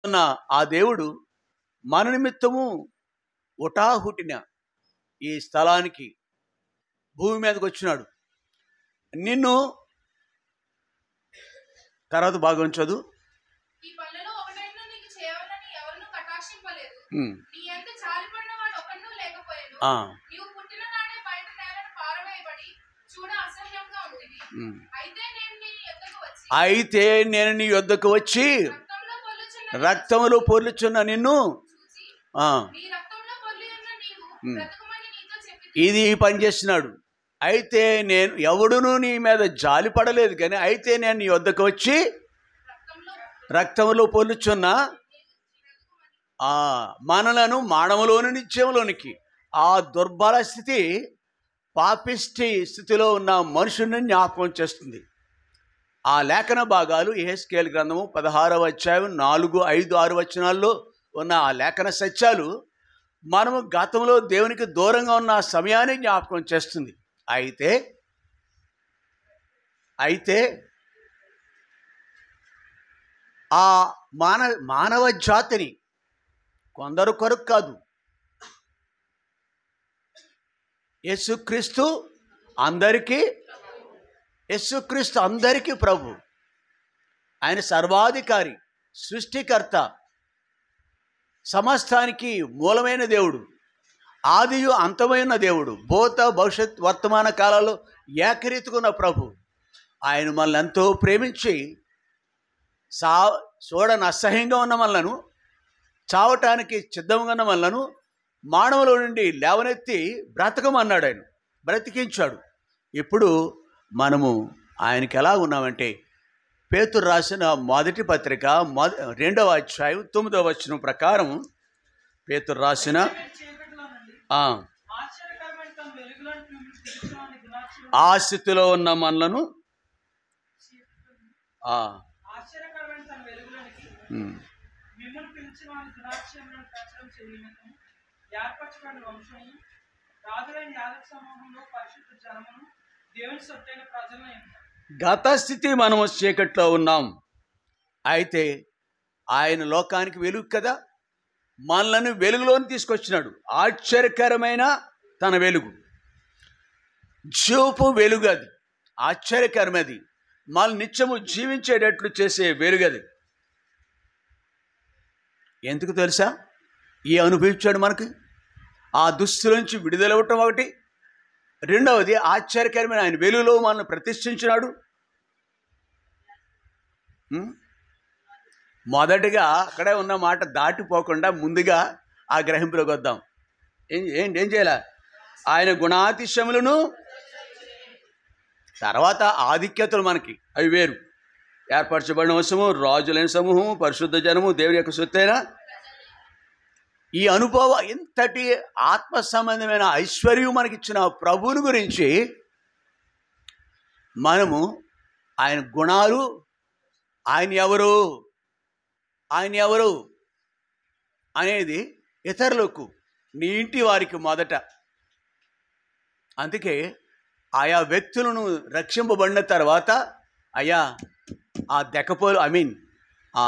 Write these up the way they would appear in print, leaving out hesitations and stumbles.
ఉన్న ఆ దేవుడు మన నిమిత్తము ఉటాహుటిన ఈ స్థలానికి భూమి మీదకి వచ్చినాడు. నిన్ను తర్వాత భాగం చదువు. అయితే నేను నీ యొద్దకు వచ్చి రక్తములో పొర్లుచున్న నిన్ను ఇది పని చేస్తున్నాడు. అయితే నేను ఎవడును నీ మీద జాలి పడలేదు, కానీ అయితే నేను నీ వద్దకు వచ్చి రక్తములో పొర్లుచున్న మనలను మానవులోని నిత్యంలోనికి, ఆ దుర్బల స్థితి, పాపిష్టి స్థితిలో ఉన్న మనుషుని జ్ఞాపకం చేస్తుంది. ఆ లేఖన భాగాలు యెహెజ్కేలు గ్రంథము 16వ అధ్యాయం 4, 5, 6 వచనాల్లో ఉన్న ఆ లేఖన సత్యాలు మనము గతంలో దేవునికి దూరంగా ఉన్న సమయాన్ని జ్ఞాపకం చేస్తుంది. అయితే ఆ మానవ జాతిని కొందరు కొరకు కాదు, యేసుక్రీస్తు అందరికీ ప్రభు. ఆయన సర్వాధికారి, సృష్టికర్త, సమస్తానికి మూలమైన దేవుడు, ఆదియు అంతమైన దేవుడు, భూత భవిష్యత్ వర్తమాన కాలాల్లో ఏకరీతికున్న ప్రభు. ఆయన మనల్ని ఎంతో ప్రేమించి చూడని అసహ్యంగా ఉన్న మనలను, చావటానికి సిద్ధంగా ఉన్న మనలను మానవుల నుండి లేవనెత్తి బ్రతకమన్నాడు. ఆయన బ్రతికించాడు. ఇప్పుడు మనము ఆయనకి ఎలా ఉన్నామంటే, పేతురు రాసిన మొదటి పత్రిక 2వ అధ్యాయం 9వ వచనం ప్రకారం, పేతురు రాసిన ఆ స్థితిలో ఉన్న మనలను గత స్థితి మనము చీకట్లో ఉన్నాం. అయితే ఆయన లోకానికి వెలుగు కదా, మనలను వెలుగులోని తీసుకొచ్చినాడు. ఆశ్చర్యకరమైన తన వెలుగు, జీవపు వెలుగు, అది ఆశ్చర్యకరమైనది. మన నిత్యము జీవించేటట్లు చేసే వెలుగది. ఎందుకు తెలుసా? ఈ అనుభవించాడు మనకి ఆ దుస్తుల నుంచి విడుదలవ్వటం ఒకటి, రెండవది ఆశ్చర్యకరమైన ఆయన వెలుగులో మనల్ని ప్రతిష్ఠించినాడు. మొదటిగా అక్కడే ఉన్న మాట దాటిపోకుండా ముందుగా ఆ గ్రహింపులోకి వద్దాం. ఏం చేయాలి? ఆయన గుణాతిశయములను, తర్వాత ఆధిక్యతలు మనకి అవి వేరు. ఏర్పరచబడిన వంశము, రాజులైన సమూహము, పరిశుద్ధ జనము, దేవుని యొక్క సొత్తైన ఈ అనుభవం, ఇంతటి ఆత్మ సంబంధమైన ఐశ్వర్యం మనకిచ్చిన ప్రభువుని గురించి మనము ఆయన గుణాలు, ఆయన ఎవరు అనేది ఇతరులకు, నీ ఇంటి వారికి మొదట. అందుకే ఆయా వ్యక్తులను రక్షింపబడిన తర్వాత, అయ్యా ఆ దెక్కపోలు ఆ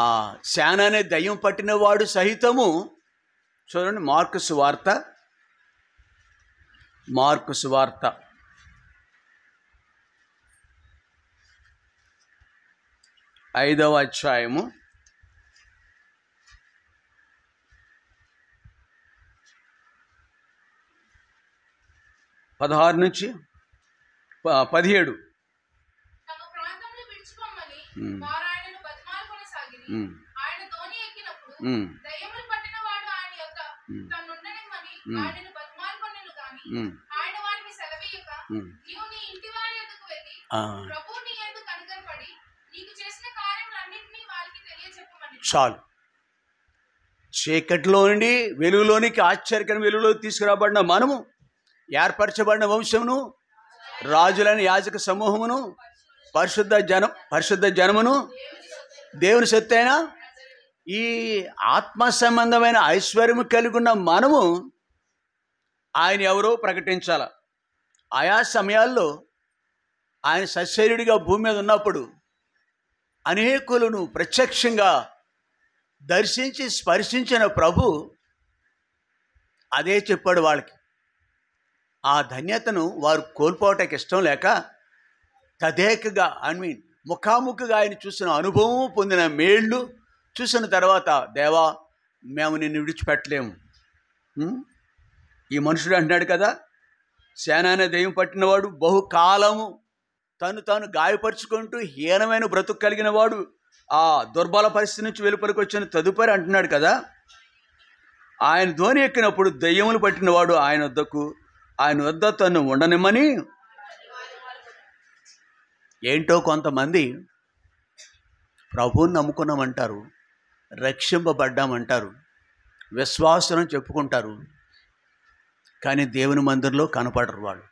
శాన అనే దయ్యం పట్టిన వాడు సహితము, చూడండి మార్కు సువార్త 5వ అధ్యాయము 16 నుంచి 17. చాలు. చీకటిలో నుండి వెలుగులోనికి, ఆశ్చర్యకరమైన వెలుగులో తీసుకురాబడిన మనము, ఏర్పరచబడిన వంశమును, రాజులైన యాజక సమూహమును, పరిశుద్ధ జనమును, దేవుని సొత్తైన ఈ ఆత్మ సంబంధమైన ఐశ్వర్యము కలిగి ఉన్న మనము ఆయన ఎవరో ప్రకటించాల. ఆయా సమయాల్లో ఆయన సశరీరుడిగా భూమి మీద ఉన్నప్పుడు అనేకులను ప్రత్యక్షంగా దర్శించి స్పర్శించిన ప్రభు అదే చెప్పాడు వాళ్ళకి. ఆ ధన్యతను వారు కోల్పోవటానికి ఇష్టం లేక తదేకగా ముఖాముఖిగా ఆయన చూసిన అనుభవం, పొందిన మేళ్ళు చూసిన తర్వాత, దేవా మేము నిన్ను విడిచిపెట్టలేము. ఈ మనుషుడు అంటున్నాడు కదా, సేనానే దెయ్యం పట్టినవాడు, బహుకాలము తాను గాయపరుచుకుంటూ హీనమైన బ్రతుకు కలిగిన వాడు, ఆ దుర్బల పరిస్థితి నుంచి వెలుపలికి వచ్చిన తదుపరి అంటున్నాడు కదా, ఆయన ధోని ఎక్కినప్పుడు దెయ్యములు పట్టినవాడు ఆయన వద్ద తను ఉండనిమ్మని. ఏంటో కొంతమంది ప్రభువుని నమ్ముకున్నామంటారు, రక్షింపబడ్డామంటారు, విశ్వాసం చెప్పుకుంటారు, కానీ దేవుని మందిరంలో కనపడరు. వాళ్ళు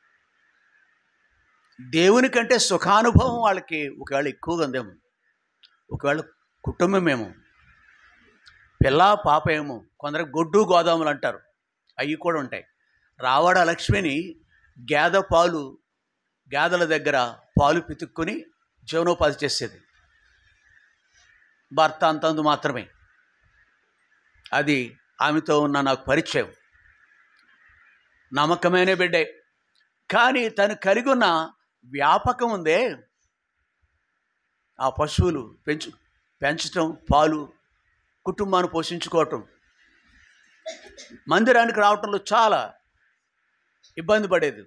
దేవుని కంటే సుఖానుభవం వాళ్ళకి ఒకవేళ ఎక్కువగా ఉందేమో, ఒకవేళ కుటుంబమేమో, పిల్ల పాప ఏమో, కొందరు గొడ్డు గోదాములు అంటారు, అవి కూడా ఉంటాయి. రావాడ లక్ష్మిని గేదెల దగ్గర పాలు పితుక్కుని జీవనోపాధి చేసేది. భర్త అంతందు మాత్రమే. అది ఆమెతో ఉన్న నాకు పరిచయం. నమ్మకమైన బిడ్డే, కానీ తను కలిగి ఉన్న వ్యాపకం ఉందే, ఆ పశువులు పెంచటం, పాలు, కుటుంబాన్ని పోషించుకోవటం, మందిరానికి రావటంలో చాలా ఇబ్బంది పడేది.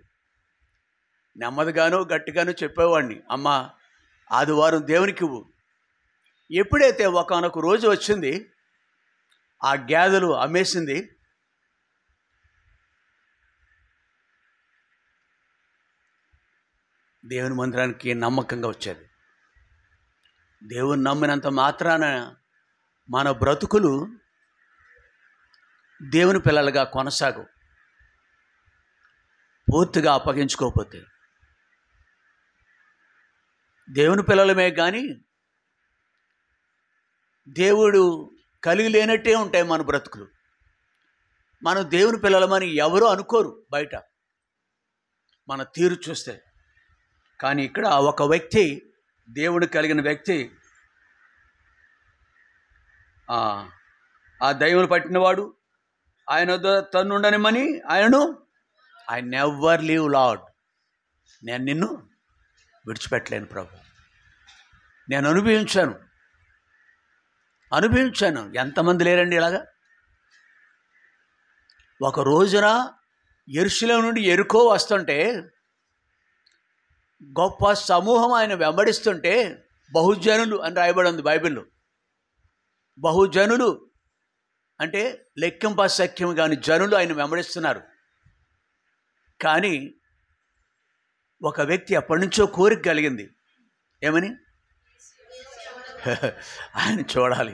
నెమ్మదిగానో గట్టిగానో చెప్పేవాడిని, అమ్మా ఆదివారం దేవునికి ఇవ్వు. ఎప్పుడైతే ఒకానొక రోజు వచ్చింది, ఆ గేదెలు అమ్మేసింది, దేవుని మందిరానికి నమ్మకంగా వచ్చేది. దేవుని నమ్మినంత మాత్రాన మన బ్రతుకులు దేవుని పిల్లలుగా కొనసాగు, పూర్తిగా అప్పగించుకోకపోతే. దేవుని పిల్లలమే కానీ దేవుడు కలిగి లేనట్టే ఉంటాయి మన బ్రతుకులు. మనం దేవుని పిల్లలమని ఎవరూ అనుకోరు బయట మన తీరు చూస్తే. కానీ ఇక్కడ ఒక వ్యక్తి, దేవుడు కలిగిన వ్యక్తి, ఆ దయ్యములు పట్టినవాడు, ఆయన తన్నుండనిమని ఐ నెవర్ లీవ్ లార్డ్, నేను నిన్ను విడిచిపెట్టలేను ప్రభు. నేను అనుభవించాను. ఎంతమంది లేరండి ఇలాగా? ఒక రోజున యెరూషలేము నుండి యెరికో వస్తుంటే, గొప్ప సమూహం ఆయన వెంబడిస్తుంటే, బహుజనులు అని రాయబడి ఉంది బైబిల్లో. బహుజనులు అంటే లెక్కింప సఖ్యం కాని జనులు ఆయన వెంబడిస్తున్నారు. కానీ ఒక వ్యక్తి ఎప్పటి నుంచో కోరిక కలిగింది, ఏమని? ఆయన చూడాలి.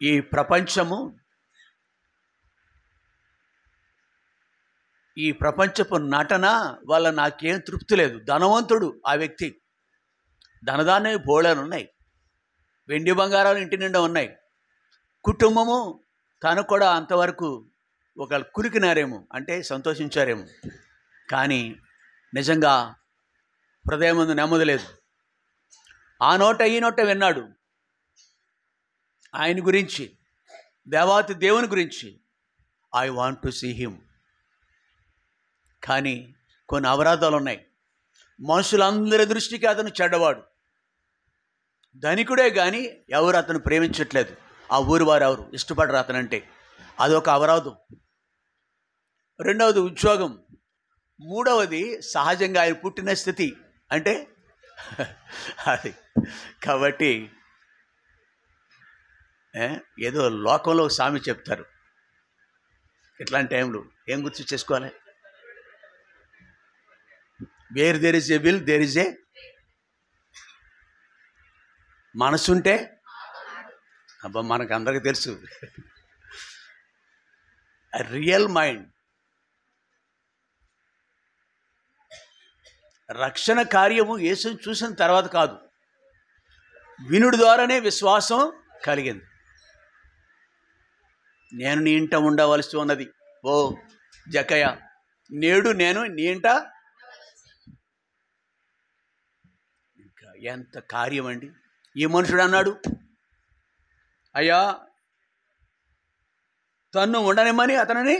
ఈ ప్రపంచము, ఈ ప్రపంచపు నటన వల్ల నాకేం తృప్తి లేదు. ధనవంతుడు ఆ వ్యక్తి, ధనదాన్నే బోళాలు ఉన్నాయి, వెండి బంగారాలు ఇంటి నిండా ఉన్నాయి. కుటుంబము తను కూడా అంతవరకు ఒక కురికినారేమో, అంటే సంతోషించారేమో, కానీ నిజంగా హృదయం ముందు నెమ్మది లేదు. ఆ నోట ఈ నోట విన్నాడు ఆయన గురించి, దేవాతి దేవుని గురించి, I want to see him. కానీ కొన్ని అపరాధాలు ఉన్నాయి. మనుషులందరి దృష్టికి అతను చెడ్డవాడు, ధనికుడే కానీ ఎవరు అతను ప్రేమించట్లేదు. ఆ ఊరి వారు ఎవరు ఇష్టపడరు అతనంటే. అదొక అపరాధం. రెండవది ఉద్యోగం. మూడవది సహజంగా ఆయన పుట్టిన స్థితి, అంటే అది. కాబట్టి ఏదో లోకంలో సామెత చెప్తారు, ఇట్లాంటి టైంలో ఏం గుర్తు చేసుకోవాలి? Where there is a will there is a, మనసుంటే, అబ్బా మనకు అందరికీ తెలుసు, రియల్ మైండ్. రక్షణ కార్యము యేసుని చూసిన తర్వాత కాదు, వినుడి ద్వారానే విశ్వాసం కలిగింది. నేను నీ ఇంట ఉండవలసి ఉన్నది ఓ జకయ్య, నేడు నేను నీ ఇంట. ఇంకా ఎంత కార్యం అండి! ఈ మనుషుడు అన్నాడు, అయ్యా తన్ను ఉండనిమ్మని అతనిని.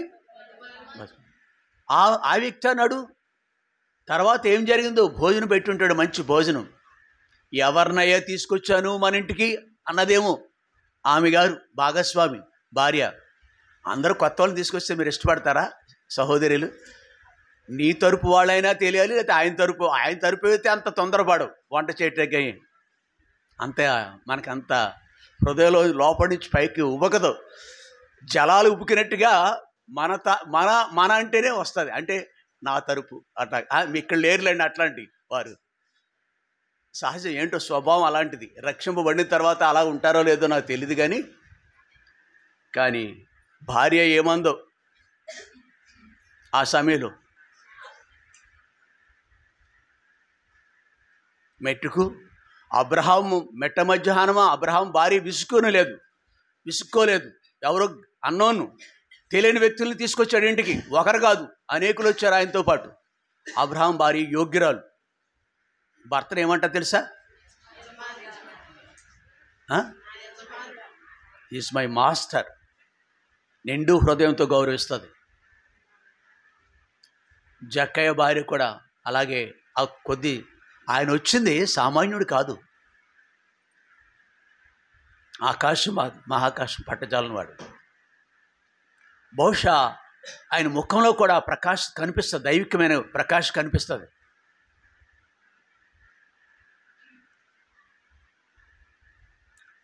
ఆ వ్యక్తి అన్నాడు. తర్వాత ఏం జరిగిందో, భోజనం పెట్టుంటాడు, మంచి భోజనం. ఎవరినయ్యా తీసుకొచ్చాను మన ఇంటికి అన్నదేమో ఆమె గారు, భాగస్వామి భార్య. అందరూ కొత్త వాళ్ళని తీసుకొస్తే మీరు ఇష్టపడతారా సహోదరులు? నీ తరపు వాళ్ళైనా తెలియాలి, లేకపోతే ఆయన తరపు అయితే అంత తొందరపడవు వంట చేయటానికి. అంతే, మనకంత హృదయంలో లోపలి నుంచి పైకి ఉబకదు, జలాలు ఉబుకినట్టుగా మన అంటేనే వస్తుంది. అంటే నా తరపు అట్లా. ఇక్కడ లేరులేండి అట్లాంటి వారు. సహజం, ఏంటో స్వభావం అలాంటిది. రక్షింపబడిన తర్వాత అలా ఉంటారో లేదో నాకు తెలియదు, కానీ భార్య ఏమందో ఆ సమయంలో, మెట్టుకు అబ్రహాము మెట్ట మధ్యాహ్నమా, అబ్రహాం భార్య విసుక్కోలేదు. ఎవరో అన్నోను తెలియని వ్యక్తుల్ని తీసుకొచ్చాడు ఇంటికి. ఒకరు కాదు, అనేకులు వచ్చారు ఆయనతో పాటు. అబ్రహాం భార్య యోగ్యురాలు. భర్తను ఏమంటా తెలుసా? Is my master. నిండు హృదయంతో గౌరవిస్తుంది. జక్కయ్య భార్య కూడా అలాగే. ఆయన వచ్చింది సామాన్యుడు కాదు, ఆకాశం మహాకాశం పట్టజాలని వాడు. బహుశా ఆయన ముఖంలో కూడా ప్రకాశం కనిపిస్తుంది, దైవికమైన ప్రకాశం కనిపిస్తుంది.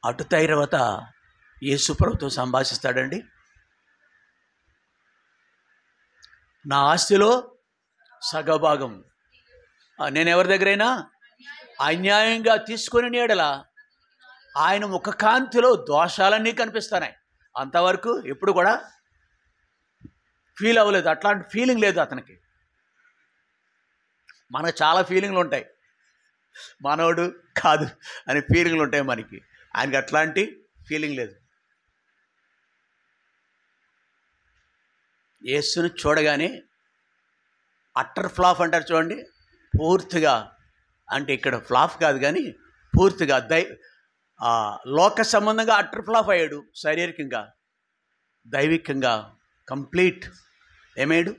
అటు తర్వాత యేసు ప్రభుతో సంభాషిస్తాడండి. నా ఆస్తిలో సగభాగం నేను ఎవరి దగ్గరైనా అన్యాయంగా తీసుకొని ఎడల ఆయన ముఖకాంతిలో దోషాలన్నీ కనిపిస్తున్నాయి. అంతవరకు ఎప్పుడు కూడా ఫీల్ అవ్వలేదు, అట్లాంటి ఫీలింగ్ లేదు అతనికి. మనకు చాలా ఫీలింగ్లు ఉంటాయి, మనోడు కాదు అనే ఫీలింగ్లు ఉంటాయి మనకి. ఆయనకి అట్లాంటి ఫీలింగ్ లేదు. యేసుని చూడగానే అట్టర్ ఫ్లాప్ అంటారు చూడండి, పూర్తిగా. అంటే ఇక్కడ ఫ్లాప్ కాదు కానీ పూర్తిగా లోక సంబంధంగా అట్టర్ ఫ్లాప్ అయ్యాడు. శారీరకంగా, దైవికంగా కంప్లీట్ ఏమయ్యాడు?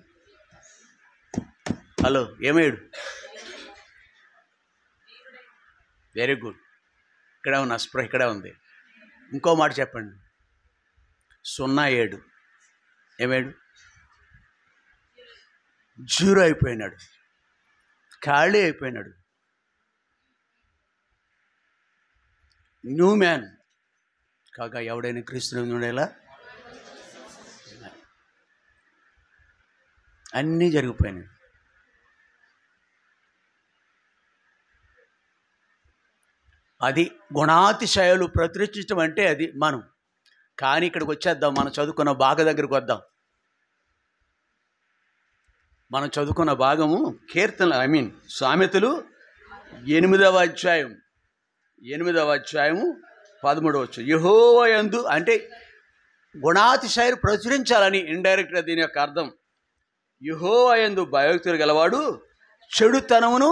హలో, ఏమయ్యాడు? Very good. ఇక్కడే ఉన్న స్ప్రో ఇక్కడే ఉంది. ఇంకో మాట చెప్పండి. 07 ఏమయ్యాడు? 0 అయిపోయినాడు, ఖాళీ అయిపోయినాడు. న్యూ మ్యాన్ కాగా ఎవడైనా క్రీస్తుని ఉండేలా అన్నీ జరిగిపోయినాయి. అది గుణాతిశయాలు ప్రచురించడం అంటే అది మనం. కానీ ఇక్కడికి వచ్చేద్దాం, మనం చదువుకున్న దగ్గరికి వద్దాం. మనం చదువుకున్న భాగము సామెతలు 8వ అధ్యాయం 13వ. యెహోవా యందు, అంటే గుణాతిశయాలు ప్రచురించాలని ఇండైరెక్ట్గా దీని యొక్క అర్థం. యెహోవా యందు భయభక్తులు గలవాడు చెడుతనమును,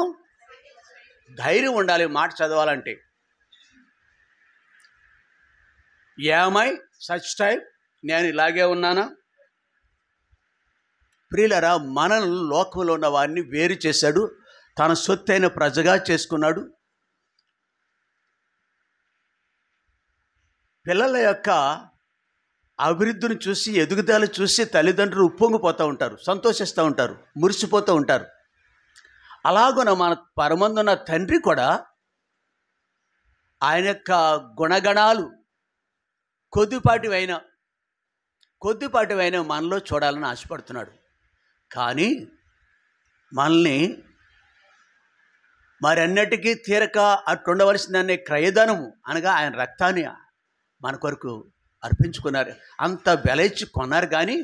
ధైర్యం ఉండాలి మాట చదవాలంటే. యామై సచ్ టైప్, నేను ఇలాగే ఉన్నానా? ప్రియులరా, మనల్ని లోకంలో ఉన్న వారిని వేరు చేశాడు, తన సొత్తైన ప్రజగా చేసుకున్నాడు. పిల్లల యొక్క అభివృద్ధిని చూసి, ఎదుగుదల చూసి తల్లిదండ్రులు ఉప్పొంగిపోతూ ఉంటారు, సంతోషిస్తూ ఉంటారు, మురిసిపోతూ ఉంటారు. అలాగున మన పరమందున్న తండ్రి కూడా ఆయన యొక్క గుణగణాలు కొద్దిపాటివైన మనలో చూడాలని ఆశపడుతున్నాడు. కానీ మనల్ని మరన్నిటికీ తీరక అట్టుండవలసిందనే క్రయధనము అనగా ఆయన రక్తాన్ని మన కొరకు అర్పించుకున్నారు. అంత వెలయిచ్చి కొన్నారు. కానీ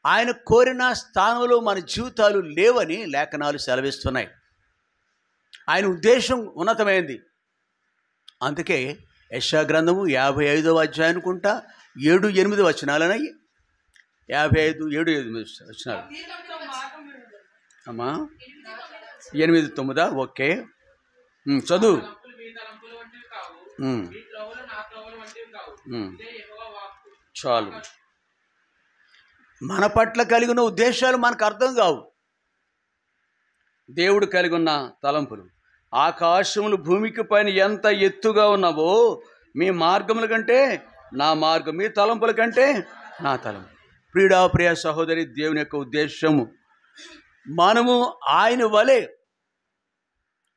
ఆయన కోరిన స్థానంలో మన జీవితాలు లేవని లేఖనాలు సెలవిస్తున్నాయి. ఆయన ఉద్దేశం ఉన్నతమైంది. అందుకే యెషయా గ్రంథము 55వ అధ్యాయం అనుకుంటా 7-8 వచనాలనయ్యి. 55, 7-8 వచనాలు అమ్మా. 8-9 ఓకే, చదువు. ఉమ్, చాలు. మన పట్ల కలిగిన ఉద్దేశాలు మనకు అర్థం కావు. దేవుడు కలిగి ఉన్న తలంపులు, ఆకాశములు భూమికి పైన ఎంత ఎత్తుగా ఉన్నావో మీ మార్గముల కంటే నా మార్గం, మీ తలంపుల కంటే నా తలంపు. ప్రియ సహోదరి, దేవుని యొక్క ఉద్దేశము మనము ఆయన వలె,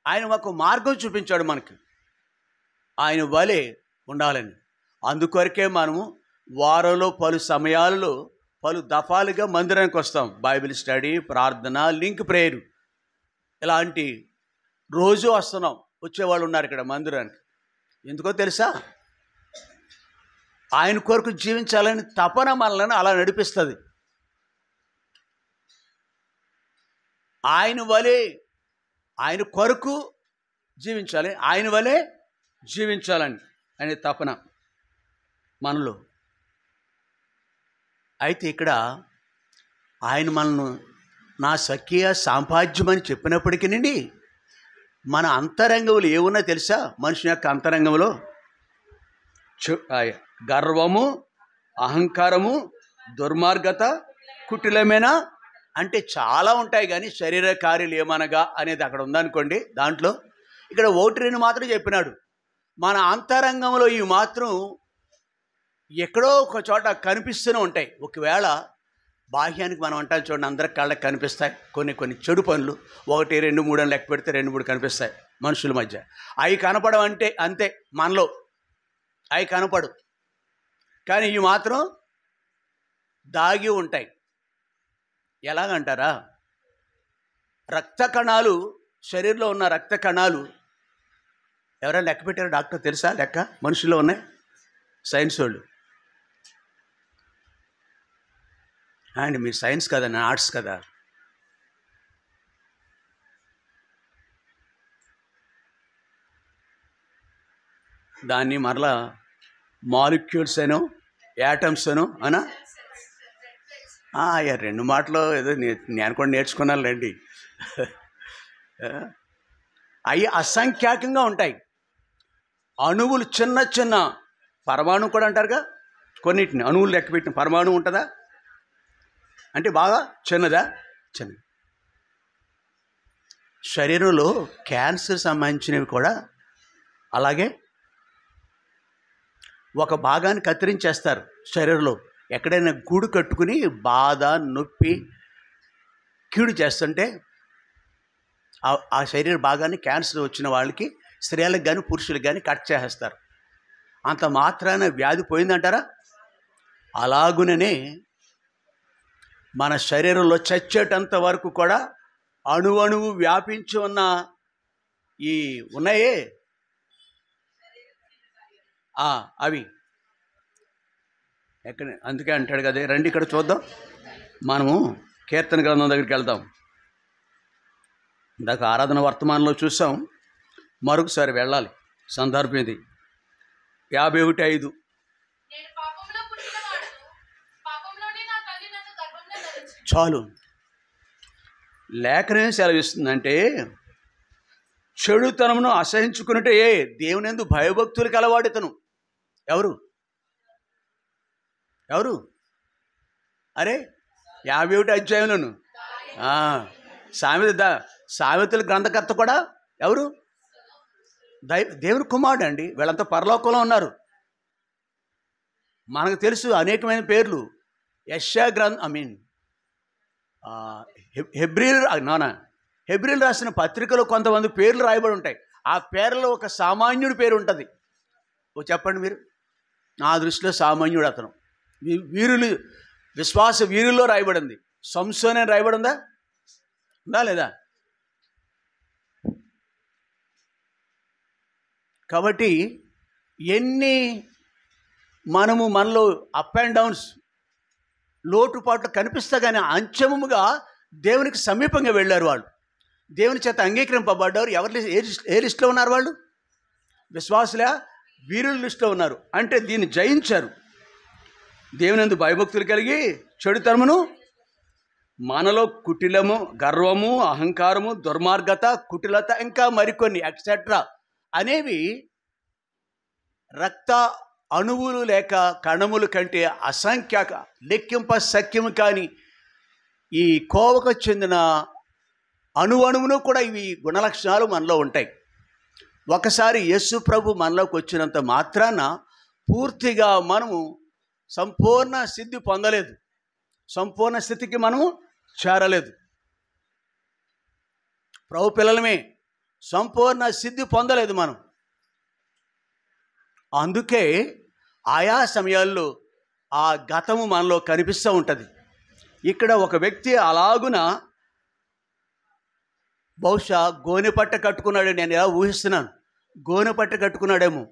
ఆయన ఒక మార్గం చూపించాడు మనకి, ఆయన వలె ఉండాలని. అందుకొరకే మనము వారంలో పలు సమయాలలో పలు దఫాలుగా మందిరానికి వస్తాం. బైబిల్ స్టడీ, ప్రార్థన, లింక్ ప్రేయర్ ఇలాంటి రోజు వస్తున్నాం. వచ్చేవాళ్ళు ఉన్నారు ఇక్కడ మందిరానికి. ఎందుకో తెలుసా? ఆయన కొరకు జీవించాలని తపన మనల్ని అలా నడిపిస్తుంది. ఆయన వలె, ఆయన కొరకు జీవించాలి, ఆయన వలె జీవించాలని అనే తపన మనలో. అయితే ఇక్కడ ఆయన మనను నా సఖ్య సాంపాద్యమని చెప్పినప్పటికీ నుండి మన అంతరంగంలో ఏమున్నా తెలుసా? మనిషి యొక్క అంతరంగంలో గర్వము, అహంకారము, దుర్మార్గత, కుటిలమేనా అంటే చాలా ఉంటాయి. కానీ శరీర కార్యాలు ఏమనగా అనేది అక్కడ ఉందనుకోండి. దాంట్లో ఇక్కడ 1-2 మాత్రం చెప్పినాడు. మన అంతరంగంలో ఇవి మాత్రం ఎక్కడో ఒక చోట కనిపిస్తూనే ఉంటాయి. ఒకవేళ బాహ్యానికి మనం అంటాం చూడండి, అందరికి కళ్ళకి కనిపిస్తాయి కొన్ని చెడు పనులు. 1, 2, 3 అని లెక్క పెడితే 2, 3 కనిపిస్తాయి మనుషుల మధ్య. అవి కనపడవు అంటే అంతే, మనలో అవి కనపడు. కానీ ఇవి మాత్రం దాగి ఉంటాయి. ఎలాగంటారా? రక్త కణాలు, శరీరంలో ఉన్న రక్త కణాలు ఎవరైనా లెక్క పెట్టారు డాక్టర్ తెలుసా? లెక్క మనుషుల్లో ఉన్నాయి. సైన్స్ వాళ్ళు. అండ్ మీరు సైన్స్ కదా, నేను ఆర్ట్స్ కదా. దాన్ని మరలా మాలిక్యూల్స్ అనో యాటమ్స్ అనో అనా 2 మాటలు ఏదో నేను కూడా నేర్చుకున్నానులేండి. అవి అసంఖ్యాకంగా ఉంటాయి. అణువులు, చిన్న చిన్న పరమాణువు కూడా అంటారుగా, కొన్నిటిని అణువులు లెక్క పెట్టిన పరమాణువు ఉంటుందా అంటే బాగా చిన్నదా? చిన్నది. శరీరంలో క్యాన్సర్ సంబంధించినవి కూడా అలాగే ఒక భాగాన్ని కత్తిరించేస్తారు శరీరంలో. ఎక్కడైనా గూడు కట్టుకుని బాధ, నొప్పి, కీడు చేస్తుంటే ఆ శరీర భాగాన్ని క్యాన్సర్ వచ్చిన వాళ్ళకి, స్త్రీలకు కానీ పురుషులకు కానీ కట్ చేసేస్తారు. అంత మాత్రాన వ్యాధి పోయిందంటారా? అలాగుననే మన శరీరంలో చచ్చేటంత వరకు కూడా అణువణువు వ్యాపించి ఉన్న ఈ ఉన్నాయే అవి ఎక్కడ, అందుకే అంటాడు కదా, రండి ఇక్కడ చూద్దాం. మనము కీర్తన గ్రంథం దగ్గరికి వెళ్దాం. ఇందాక ఆరాధన వర్తమానంలో చూసాం, మరొకసారి వెళ్ళాలి. సందర్భం ఇది 51:5. చాలు. లేఖనం సెలవిస్తుందంటే చెడుతనమును అసహించుకున్నట్టే దేవునియందు భయభక్తులు కలవాడితను. ఎవరు? అరే 51 అధ్యాయంలోను సామెతల గ్రంథకర్త కూడా ఎవరు? దేవుని కుమారుడు అండి. వీళ్ళంతా పరలోకంలో ఉన్నారు. మనకు తెలుసు అనేకమైన పేర్లు. హెబ్రీలు రాసిన పత్రికలో కొంతమంది పేర్లు రాయబడి ఉంటాయి. ఆ పేర్లలో ఒక సామాన్యుడి పేరు ఉంటుంది. చెప్పండి మీరు. నా దృష్టిలో సామాన్యుడు అతను. వీరులు, విశ్వాస వీరుల్లో రాయబడింది. సంసోన్ అని రాయబడి ఉందా లేదా? కాబట్టి ఎన్ని మనలో అప్ అండ్ డౌన్స్, లోటుపాట్లు కనిపిస్తా కానీ అంచముగా దేవునికి సమీపంగా వెళ్ళారు వాళ్ళు. దేవుని చేత అంగీకరింపబడ్డారు. ఏ లిస్టులో ఉన్నారు వాళ్ళు? విశ్వాసులే, వీరుల లిస్టులో ఉన్నారు. అంటే దీన్ని జయించారు. దేవునందు భయభక్తులు కలిగి చెడుతనమును, మనలో కుటిలము, గర్వము, అహంకారము, దుర్మార్గత, కుటిలత, ఇంకా మరికొన్ని ఎక్సెట్రా అనేవి రక్త అణువులు లేక కణముల కంటే అసంఖ్యాక లెక్కింప సఖ్యము కాని ఈ కోవకు చెందిన అణువును కూడా ఇవి గుణలక్షణాలు మనలో ఉంటాయి. ఒకసారి యేసు ప్రభు మనలోకి వచ్చినంత మాత్రాన పూర్తిగా మనము సంపూర్ణ సిద్ధి పొందలేదు, సంపూర్ణ స్థితికి మనము చేరలేదు. ప్రభు పిల్లలమే, సంపూర్ణ సిద్ధి పొందలేదు మనం. అందుకే ఆయా సమయాల్లో ఆ గతము మనలో కనిపిస్తూ ఉంటుంది. ఇక్కడ ఒక వ్యక్తి అలాగున బహుశా గోనెపట్ట కట్టుకున్నాడు, నేను ఎలా ఊహిస్తున్నాను. గోనెపట్ట కట్టుకున్నాడేమో,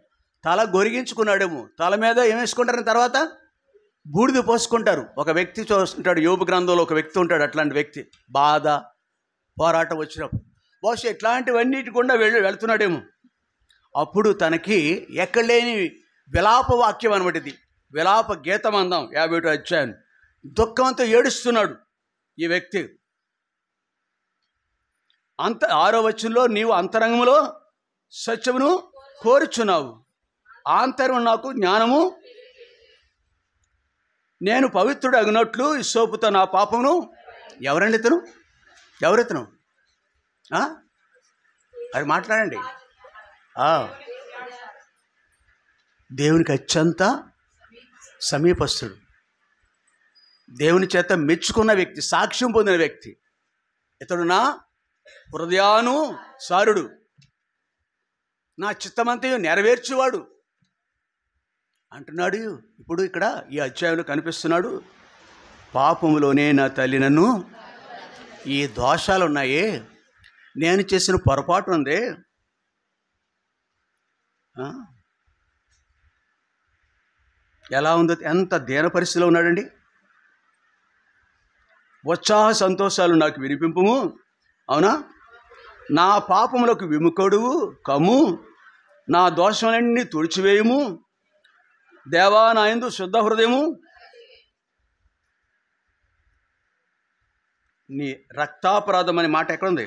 తల గొరిగించుకున్నాడేమో, తల మీద ఏం వేసుకుంటారు, తర్వాత బూడిద పోసుకుంటారు. ఒక వ్యక్తి చూస్తుంటాడు, యోబు గ్రంథంలో ఒక వ్యక్తి ఉంటాడు, అట్లాంటి వ్యక్తి బాధ పోరాటం వచ్చినప్పుడు బహుశా ఇట్లాంటివన్నిటి గుండా వెళుతున్నాడేమో. అప్పుడు తనకి ఎక్కడ లేని విలాప వాక్యం అనమాట, ఇది విలాప గీతం అందాం 51 అధ్యాయం. దుఃఖంతో ఏడుస్తున్నాడు ఈ వ్యక్తి. 6వ వచనంలో, నీవు అంతరంగంలో సత్యమును కోరుచున్నావు, ఆంతరం నాకు జ్ఞానము, నేను పవిత్రుడు అగినట్లు ఇస్సోపుతో నా పాపమును. ఎవరండి ఇతను? ఎవరితను? అది మాట్లాడండి. దేవునికి అత్యంత సమీపస్తుడు, దేవుని చేత మెచ్చుకున్న వ్యక్తి, సాక్ష్యం పొందిన వ్యక్తి. ఇతడు నా హృదయానుసారుడు, నా చిత్తమంతయు నెరవేర్చేవాడు అంటున్నాడు. ఇప్పుడు ఇక్కడ ఈ అధ్యాయంలో కనిపిస్తున్నాడు. పాపములోనే నా తల్లి నన్ను, ఈ దోషాలు ఉన్నాయే, నేను చేసిన పొరపాటు ఉంది. ఎలా ఉందో, ఎంత దీన పరిస్థితిలో ఉన్నాడండి. ఉత్సాహ సంతోషాలు నాకు వినిపింపుము, అవునా, నా పాపములకు విముఖుడువు కమ్ము, నా దోషములన్నీ తుడిచివేయము, దేవా నా యందు శుద్ధ హృదయము, నీ రక్తాపరాధం అనే మాట ఎక్కడుంది?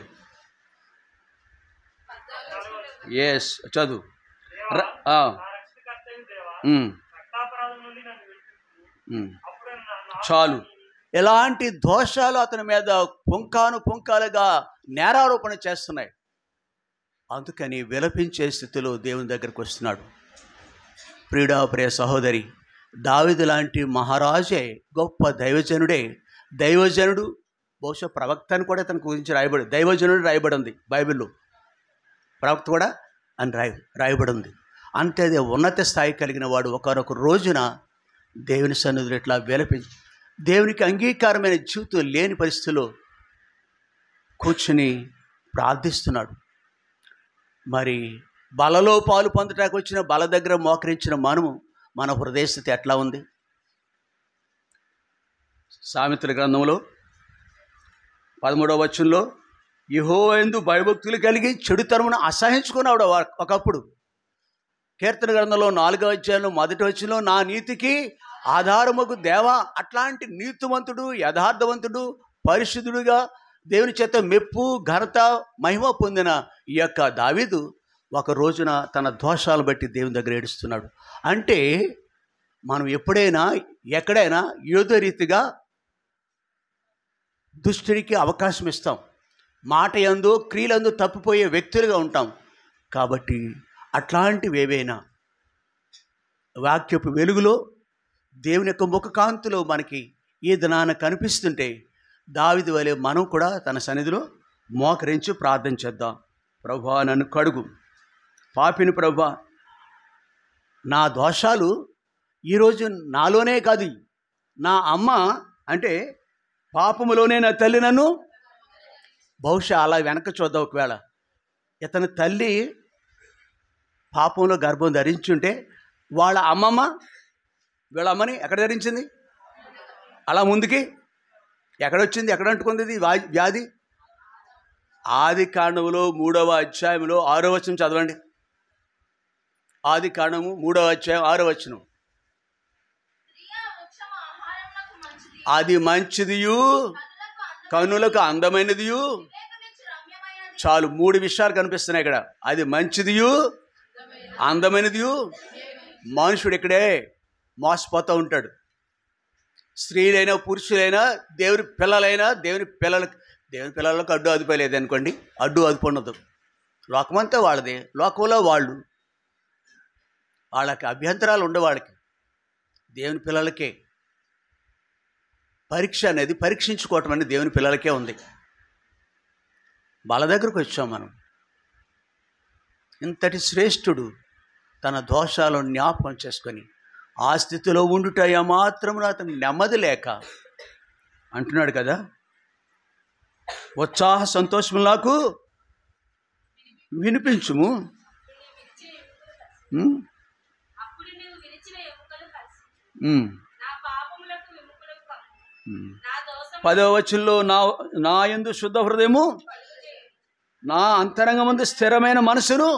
ఎస్, చదువు. చాలు. ఎలాంటి దోషాలు అతని మీద పుంకాలుగా నేరారోపణ చేస్తున్నాయి. అందుకని విలపించే స్థితిలో దేవుని దగ్గరికి వస్తున్నాడు. ప్రియ సహోదరి, దావీదు లాంటి మహారాజే, గొప్ప దైవజనుడు, బహుశా ప్రవక్త అని కూడా తన గురించి రాయబడి, దైవజనుడు రాయబడి ఉంది బైబిల్లో, ప్రవక్త కూడా అని రాయబడి ఉంది. అంటే అది ఉన్నత స్థాయి కలిగిన వాడు ఒకనొక రోజున దేవుని సన్నిధిలో ఇట్లా విలపించి, దేవునికి అంగీకారమైన జీవితం లేని పరిస్థితిలో కూర్చుని ప్రార్థిస్తున్నాడు. మరి బలలో పాలు పొందటానికి వచ్చిన బల దగ్గర మోకరించిన మన హృదయ స్థితి ఎట్లా ఉంది? సామెతల గ్రంథంలో 13వ వచనంలో, యెహోవా యందు భయభక్తులు కలిగి చెడుతనమును అసహించుకున్నాడు ఒకప్పుడు. కీర్తన గ్రంథంలో 4వ అధ్యాయంలో 1వ వచనంలో, నా నీతికి ఆధారముకు దేవా, అట్లాంటి నీతివంతుడు, యథార్థవంతుడు, పరిశుద్ధుడుగా దేవుని చేత మెప్పు, ఘనత, మహిమ పొందిన ఈ యొక్క దావీదు ఒక రోజున తన దోషాలు బట్టి దేవుని దగ్గర ఏడుస్తున్నాడు. అంటే మనం ఎప్పుడైనా ఎక్కడైనా ఏదో రీతిగా దుష్టుడికి అవకాశం ఇస్తాం, మాట యందు క్రియలందు తప్పిపోయే వ్యక్తులుగా ఉంటాం. కాబట్టి అట్లాంటివి ఏవైనా వాక్యపు వెలుగులో దేవుని యొక్క ముఖకాంతిలో మనకి ఈ దినాన కనిపిస్తుంటే, దావీదు వలె మనం కూడా తన సన్నిధిలో మోకరించి ప్రార్థన చేద్దాం. ప్రభువా నన్ను కడుగు, పాపిని ప్రభువా, నా దోషాలు ఈరోజు నాలోనే కాదు, నా అమ్మ అంటే పాపములోనే నా తల్లి నన్ను. బహుశా అలా వెనక చూద్దాం, ఒకవేళ ఇతని తల్లి పాపంలో గర్భం ధరించుంటే వాళ్ళ అమ్మమ్మ వీళ్ళ అమ్మని ఎక్కడ ధరించింది? అలా ముందుకి ఎక్కడొచ్చింది, ఎక్కడ అంటుకుంది ఇది వ్యాధి? ఆది కాండములో 3వ అధ్యాయంలో 6వ వచనం చదవండి. ఆది కాండము 3వ అధ్యాయం 6వ వచనం. అది మంచిదియు కన్నులకు అందమైనదియు. చాలు, 3 విషయాలు కనిపిస్తున్నాయి ఇక్కడ. అది మంచిదియు, అందమైనదియు, మనుషుడు ఇక్కడే మోసపోతూ ఉంటాడు. స్త్రీలైనా పురుషులైనా దేవుని పిల్లలైనా దేవుని పిల్లలకు అడ్డు అదుపు లేదు అనుకోండి, అడ్డు అదుపు ఉండదు. లోకమంతా వాళ్ళది, లోకంలో వాళ్ళకి అభ్యంతరాలు ఉండే వాళ్ళకి. దేవుని పిల్లలకే పరీక్ష అనేది, పరీక్షించుకోవటం అనేది దేవుని పిల్లలకే ఉంది. వాళ్ళ దగ్గరకు వచ్చాం మనం. ఇంతటి శ్రేష్ఠుడు తన దోషాలను జ్ఞాపకం చేసుకొని ఆ స్థితిలో ఉండుట ఏమాత్రమున అతను నెమ్మది లేక అంటున్నాడు కదా, ఉత్సాహ సంతోషము నాకు వినిపించుము. పదవ వచనంలో నా యందు శుద్ధ హృదయము, నా అంతరంగమందు స్థిరమైన మనసును.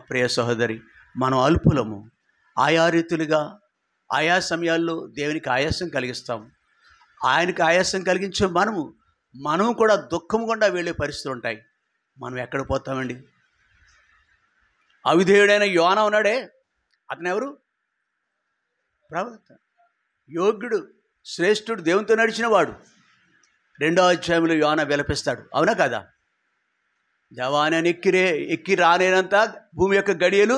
ప్రియ సహోదరి, మనం అల్పులము. ఆయా రీతులుగా ఆయా సమయాల్లో దేవునికి ఆయాసం కలిగిస్తాము. ఆయనకి ఆయాసం కలిగించే మనము కూడా దుఃఖం గుండా వెళ్ళే పరిస్థితులు ఉంటాయి. మనం ఎక్కడ పోతామండి? అవిధేయుడైన యోనా ఉన్నాడే, అతను ఎవరు? ప్రవక్త, యోగ్యుడు, శ్రేష్ఠుడు, దేవునితో నడిచిన వాడు. 2వ అధ్యాయంలో యోనా విలపిస్తాడు, అవునా కదా? దేవానని ఎక్కి రానేనంత భూమి యొక్క గడియలు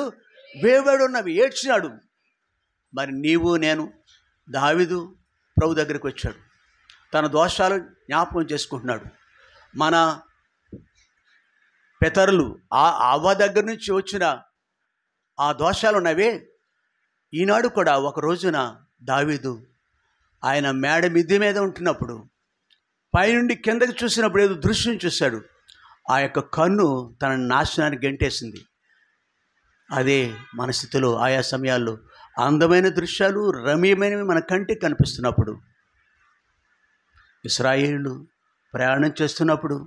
వేయబడి ఉన్నవి, ఏడ్చినాడు. మరి నీవు నేను, దావీదు ప్రభు దగ్గరికి వచ్చాడు, తన దోషాలు జ్ఞాపకం చేసుకుంటున్నాడు. మన పితరులు అవ్వ దగ్గర నుంచి వచ్చిన ఆ దోషాలు ఉన్నవే, ఈనాడు కూడా ఒక రోజున దావీదు ఆయన మేడ మిద్దె మీద ఉంటున్నప్పుడు పైనుండి కిందకి చూసినప్పుడు ఏదో దృశ్యం చూశాడు. ఆ యొక్క కన్ను తన నాశనానికి గెంటేసింది. అదే మన స్థితిలో ఆయా సమయాల్లో అందమైన దృశ్యాలు, రమ్యమైనవి మన కంటికి కనిపిస్తున్నప్పుడు, ఇశ్రాయేలు ప్రయాణం చేస్తున్నప్పుడు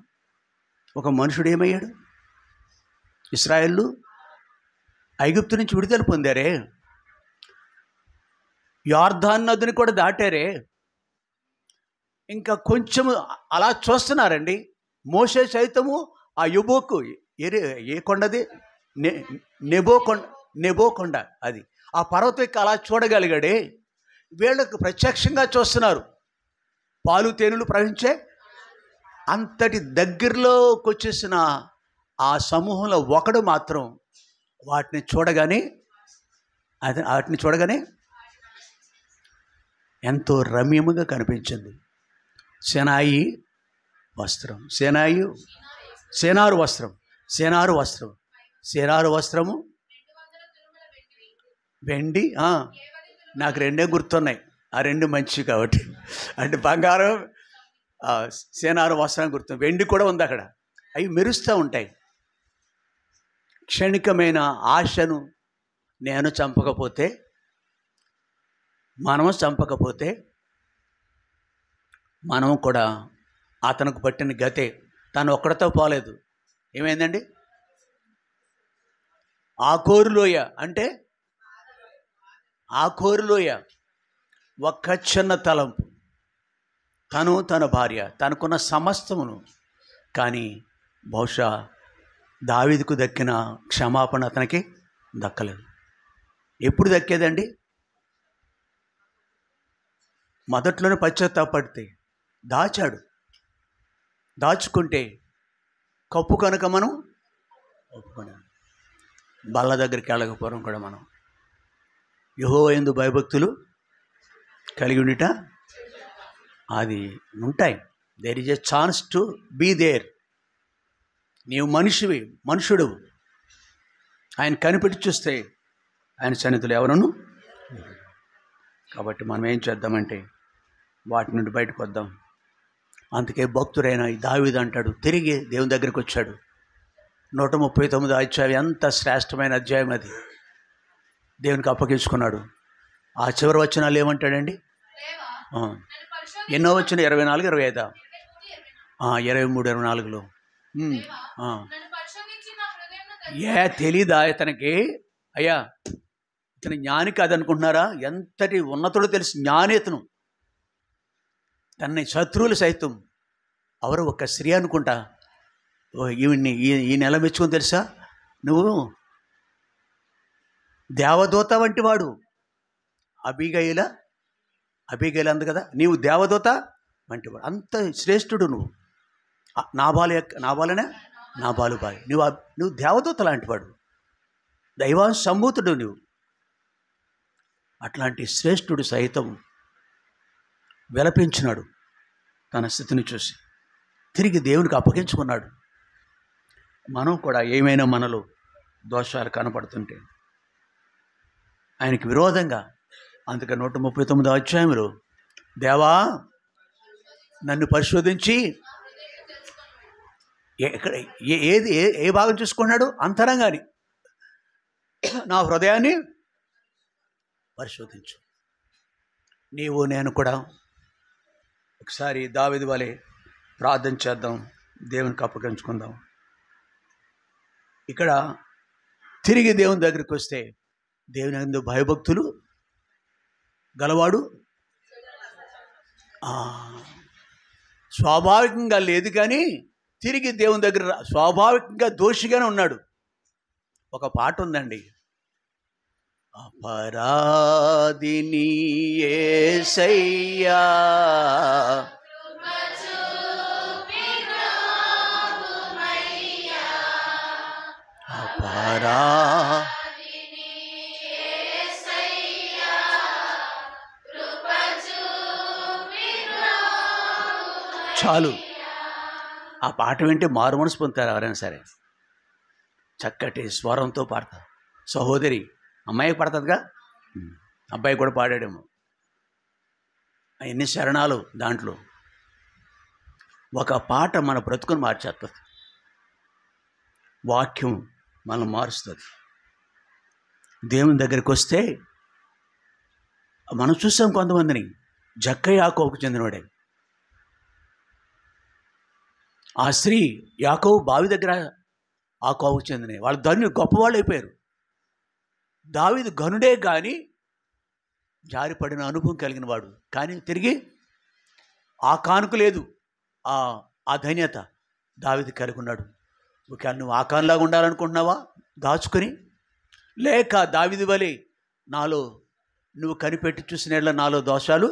ఒక మనుషుడు ఏమయ్యాడు? ఇశ్రాయేలు ఐగుప్తు నుంచి విడుదల పొందారే, యొర్దాను నదిని కూడా దాటారే, ఇంకా కొంచెం అలా చూస్తున్నారండి. మోషే సైతము ఆ యెబోకు ఏ కొండది, నెబో కొండ, అది ఆ పర్వతం ఎక్కి అలా చూడగలిగాడే. వీళ్ళకు ప్రత్యక్షంగా చూస్తున్నారు, పాలు తేనెలు ప్రవహించే అంతటి దగ్గరలోకి వచ్చేసిన ఆ సమూహంలో ఒకడు మాత్రం వాటిని చూడగానే ఎంతో రమ్యముగా కనిపించింది. సేనారు వస్త్రము వెండి. నాకు రెండే గుర్తున్నాయి, ఆ రెండు మంచి కాబట్టి. అంటే బంగారం, సేనారు వస్త్రం గుర్తు, వెండి కూడా ఉంది అక్కడ. అవి మెరుస్తూ ఉంటాయి. క్షణికమైన ఆశను మనము చంపకపోతే మనము కూడా అతనికి పట్టిన గతే. తను ఒక్కడితో పోలేదు. ఏమైందండి? ఆకోరులోయ అంటే ఒక్క చిన్న తలంపు, తన భార్య, తనకున్న సమస్తమును. కానీ బహుశా దావీదుకు దక్కిన క్షమాపణ అతనికి దక్కలేదు. ఎప్పుడు దక్కేదండి? మొదట్లోనే పశ్చాత్తాపడితే దాచుకుంటే కప్పు కనుక మనం ఒప్పుకున్నాం. బల్ల దగ్గరికి వెళ్ళకపోవడం కూడా మనం యెహోవా యందు భయభక్తులు కలిగి ఉండిట అది ఉంటాయి. There is a chance to be there. నీవు మనుషుడు. ఆయన కనిపెట్టి చూస్తే ఆయన సన్నిధిలో ఎవరను. కాబట్టి మనం ఏం చేద్దామంటే వాటి నుండి బయటకు వద్దాం. అందుకే భక్తుడైన దావీదు అంటాడు, తిరిగి దేవుని దగ్గరికి వచ్చాడు. 139 అధ్యాయం ఎంత శ్రేష్టమైన అధ్యాయం అది. దేవునికి అప్పగించుకున్నాడు. ఆ చివరి వచనాలు ఏమంటాడండి? ఎన్నో వచ్చిన 24, 25, 23, 24లో తెలీదా ఇతనికి? అయ్యా, ఇతను జ్ఞాని కాదనుకుంటున్నారా? ఎంతటి ఉన్నతుడో తెలిసి జ్ఞాని ఇతను. తనని శత్రువులు సైతం ఎవరు ఒక స్త్రీ అనుకుంటా ఈ నెల మెచ్చుకొని తెలుసా, నువ్వు దేవదూత వంటి వాడు. అబీగయిల అంది కదా, నీవు దేవదూత వంటి వాడు, అంత శ్రేష్ఠుడు నువ్వు. నాబాలు బాయ్, నువ్వు దేవదూత లాంటి వాడు, దైవాంశ సంభూతుడు నువ్వు. అట్లాంటి శ్రేష్ఠుడు సైతం విలపించినాడు తన స్థితిని చూసి, తిరిగి దేవునికి అప్పగించుకున్నాడు. మనం కూడా ఏమైనా మనలో దోషాలు కనపడుతుంటే ఆయనకి విరోధంగా, అందుకే 139వ అధ్యాయంలో, దేవా నన్ను పరిశోధించి, ఎక్కడ ఏ భాగం చూసుకున్నాడు? అంతరంగాని, నా హృదయాన్ని పరిశోధించు. నీవు నేను కూడా ఒకసారి దావీదు వలె ప్రార్థన చేద్దాం, దేవునికి అప్పగించుకుందాం. ఇక్కడ తిరిగి దేవుని దగ్గరికి వస్తే, దేవుని యందు భయభక్తులు గలవాడు స్వాభావికంగా లేదు, కానీ తిరిగి దేవుని దగ్గర స్వాభావికంగా దోషిగానే ఉన్నాడు. ఒక పాట ఉందండి, అపరాధిని యేసయ్యా చాలు. ఆ పాట వింటే మారు మనసు పొందుతారు ఎవరైనా సరే. చక్కటి స్వరంతో పాడతారు. సహోదరి అమ్మాయికి పడుతుందిగా, అబ్బాయి కూడా పాడాడేమో. ఎన్ని శరణాలు దాంట్లో. ఒక పాట మన బ్రతుకుని మార్చేస్తుంది, వాక్యం మనం మారుస్తుంది. దేవుని దగ్గరికి వస్తే మనం చూసాం కొంతమందిని, జక్కయ్య యాకోబుకు చెందినవాడే. ఆ స్త్రీ యాకోబు బావి దగ్గర యాకోబుకు చెందిన వాళ్ళు ధన్యులు, గొప్పవాళ్ళు అయిపోయారు. దావీదు గనుడే కానీ జారిపడిన అనుభవం కలిగిన వాడు, కానీ తిరిగి ఆ కానుక లేదు, ఆ ధన్యత దావీదు కలిగి ఉన్నాడు. ఒకవేళ నువ్వు ఆ కానులాగా ఉండాలనుకుంటున్నావా దాచుకొని, లేక దావీదు వలె నాలో నువ్వు కనిపెట్టి చూసిన నాలో దోషాలు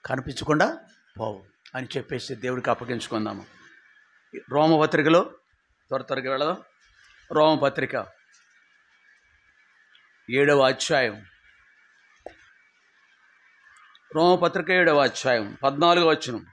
కనిపించకుండా పోవు అని చెప్పేసి దేవుడికి అప్పగించుకుందాము. రోమపత్రికలో త్వరగా వెళదాం. రోమపత్రిక 7వ అధ్యాయం, రోమపత్రిక 7వ అధ్యాయం 14వ వచనం.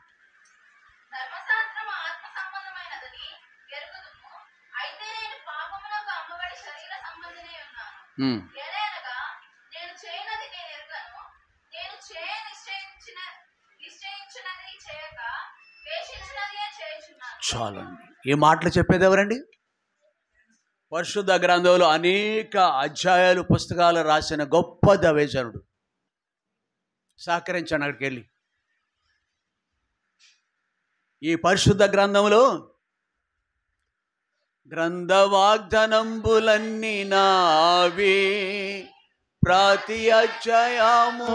చాలండి. ఈ మాటలు చెప్పేది ఎవరండి? పరిశుద్ధ గ్రంథంలో అనేక అధ్యాయాలు పుస్తకాలు రాసిన గొప్ప దైవజనుడు. సహకరించండి అక్కడికి వెళ్ళి. ఈ పరిశుద్ధ గ్రంథంలో గ్రంథ వాగ్దానంబులన్నీ నావే, ప్రతి అధ్యాయము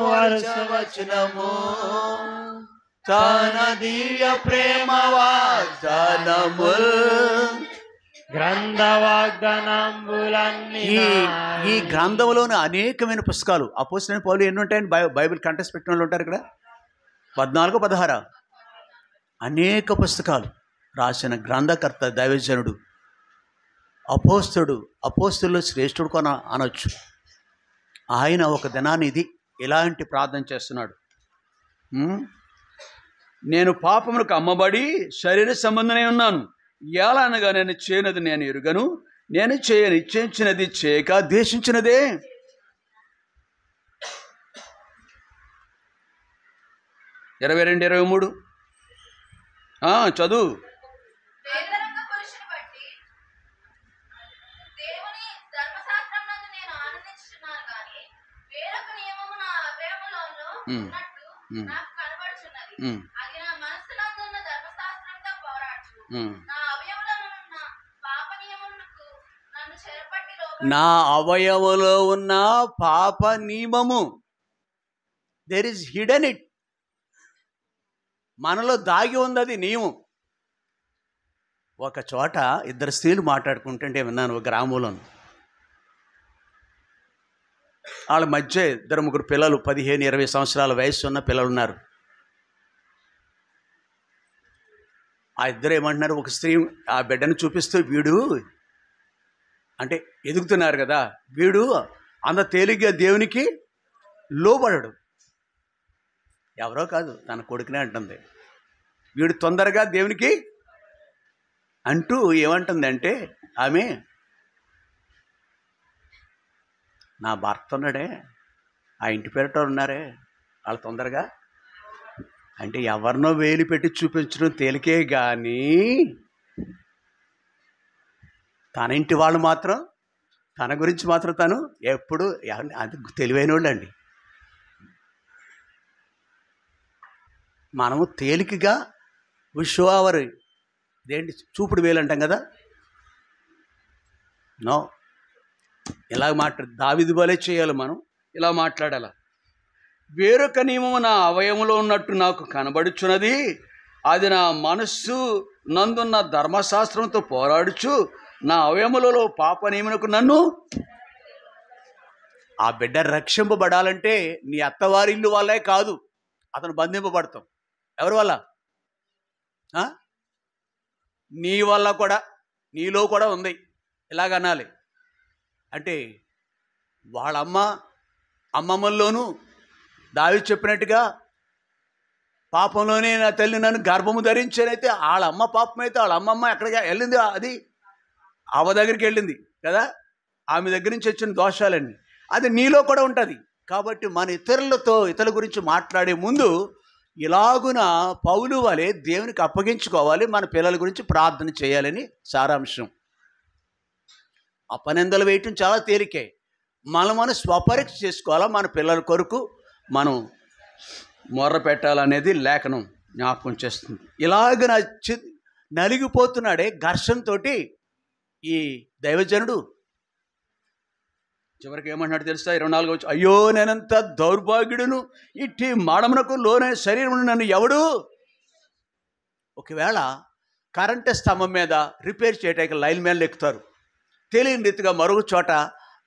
వచనము తన దివ్య ప్రేమ వాగ్దానముల్. గ్రంథ వాగ్దానంబులన్నీ ఈ గ్రంథంలోని అనేకమైన పుస్తకాలు. అపోస్తలుడైన పౌలు ఎన్ని ఉంటాయని బైబిల్ కంటెస్ట్ పెట్టిన వాళ్ళు ఉంటారు ఇక్కడ. 14, 16 అనేక పుస్తకాలు రాసిన గ్రంథకర్త దైవజనుడు, అపోస్తలులో శ్రేష్ఠుడు కొన అనొచ్చు. ఆయన ఒక దినాన్ని ఇలాంటి ప్రార్థన చేస్తున్నాడు. నేను పాపములకు అమ్మబడి శరీర సంబంధమై ఉన్నాను. ఎలా అనగా నేను చేయనది నేను ఎరుగను, నేను చేయను ఇచ్చించినది చేయక ద్వేషించినదే. ఇరవై 22, 23 చదువు. నా అవయవలో ఉన్న పాప నియమము, దేర్ ఇస్ హిడెన్ ఇట్, మనలో దాగి ఉంది అది నియమం. ఒక చోట ఇద్దరు స్త్రీలు మాట్లాడుకుంటుంటే విన్నాను, ఒక గ్రామంలో. వాళ్ళ మధ్య 2-3 పిల్లలు, 15-20 సంవత్సరాల వయసు ఉన్న పిల్లలు ఉన్నారు. ఆ ఇద్దరు ఏమంటున్నారు, ఒక స్త్రీ ఆ బిడ్డను చూపిస్తూ, వీడు అంటే ఎదుగుతున్నారు కదా, వీడు అంత తేలిగ్గా దేవునికి లోబడడు. ఎవరో కాదు, తన కొడుకునే అంటుంది. వీడు తొందరగా దేవునికి అంటూ ఏమంటుందంటే ఆమె, నా భర్త ఉన్నాడే, ఆ ఇంటి పేరట ఉన్నారే, వాళ్ళు తొందరగా అంటే ఎవరినో వేలు పెట్టి చూపించడం తేలికే కానీ తన ఇంటి వాళ్ళు మాత్రం తన గురించి మాత్రం తను ఎప్పుడు అది తెలివైన వాళ్ళండి. మనము తేలికగా విశ్వావరి ఇదేంటి చూపుడు వేలు అంటాం కదా, నో, ఇలా దావీదు వలె చేయాలి, మనం ఇలా మాట్లాడాల. వేరొక నియమము నా అవయములో ఉన్నట్టు నాకు కనబడుచున్నది, అది నా మనస్సు నందున్న ధర్మశాస్త్రంతో పోరాడుచు నా అవయములలో పాప నియమునకు నన్ను. ఆ బిడ్డ రక్షింపబడాలంటే నీ అత్తవారి ఇల్లు వల్లే కాదు, అతను బంధింపబడతాం. ఎవరి వల్ల? నీ వల్ల కూడా, నీలో కూడా ఉంది. ఇలాగనాలి అంటే వాళ్ళ అమ్మమ్మల్లోనూ దావీదు చెప్పినట్టుగా పాపంలోనే నా తల్లి నన్ను గర్భము ధరించానైతే వాళ్ళ అమ్మ పాపం అయితే వాళ్ళ అమ్మమ్మ ఎక్కడికి వెళ్ళింది, అది ఆమె దగ్గరికి వెళ్ళింది కదా, ఆమె దగ్గర నుంచి వచ్చిన దోషాలన్నీ అది నీలో కూడా ఉంటుంది. కాబట్టి మన ఇతరుల గురించి మాట్లాడే ముందు ఇలాగున పౌలు వలె దేవునికి అప్పగించుకోవాలి, మన పిల్లల గురించి ప్రార్థన చేయాలని సారాంశం. అపనిందలు వేయటం చాలా తేలికే, మనం స్వపరీక్ష చేసుకోవాలా, మన పిల్లల కొరకు మనం మొర్ర పెట్టాలనేది లేఖనం జ్ఞాపకం చేస్తుంది. ఇలాగ నలిగిపోతున్నాడే ఘర్షణతో ఈ దైవజనుడు. చివరికి ఏమంటున్నాడు తెలుసా? 24వ వచనం, అయ్యో నేనంత దౌర్భాగ్యుడును, ఇట్టి మాడమునకు లోనే శరీరం నన్ను ఎవడు. ఒకవేళ కరెంటు స్తంభం మీద రిపేర్ చేయడానికి లైన్ మ్యాన్లు ఎక్కుతారు, తెలియని రీతిగా మరొక చోట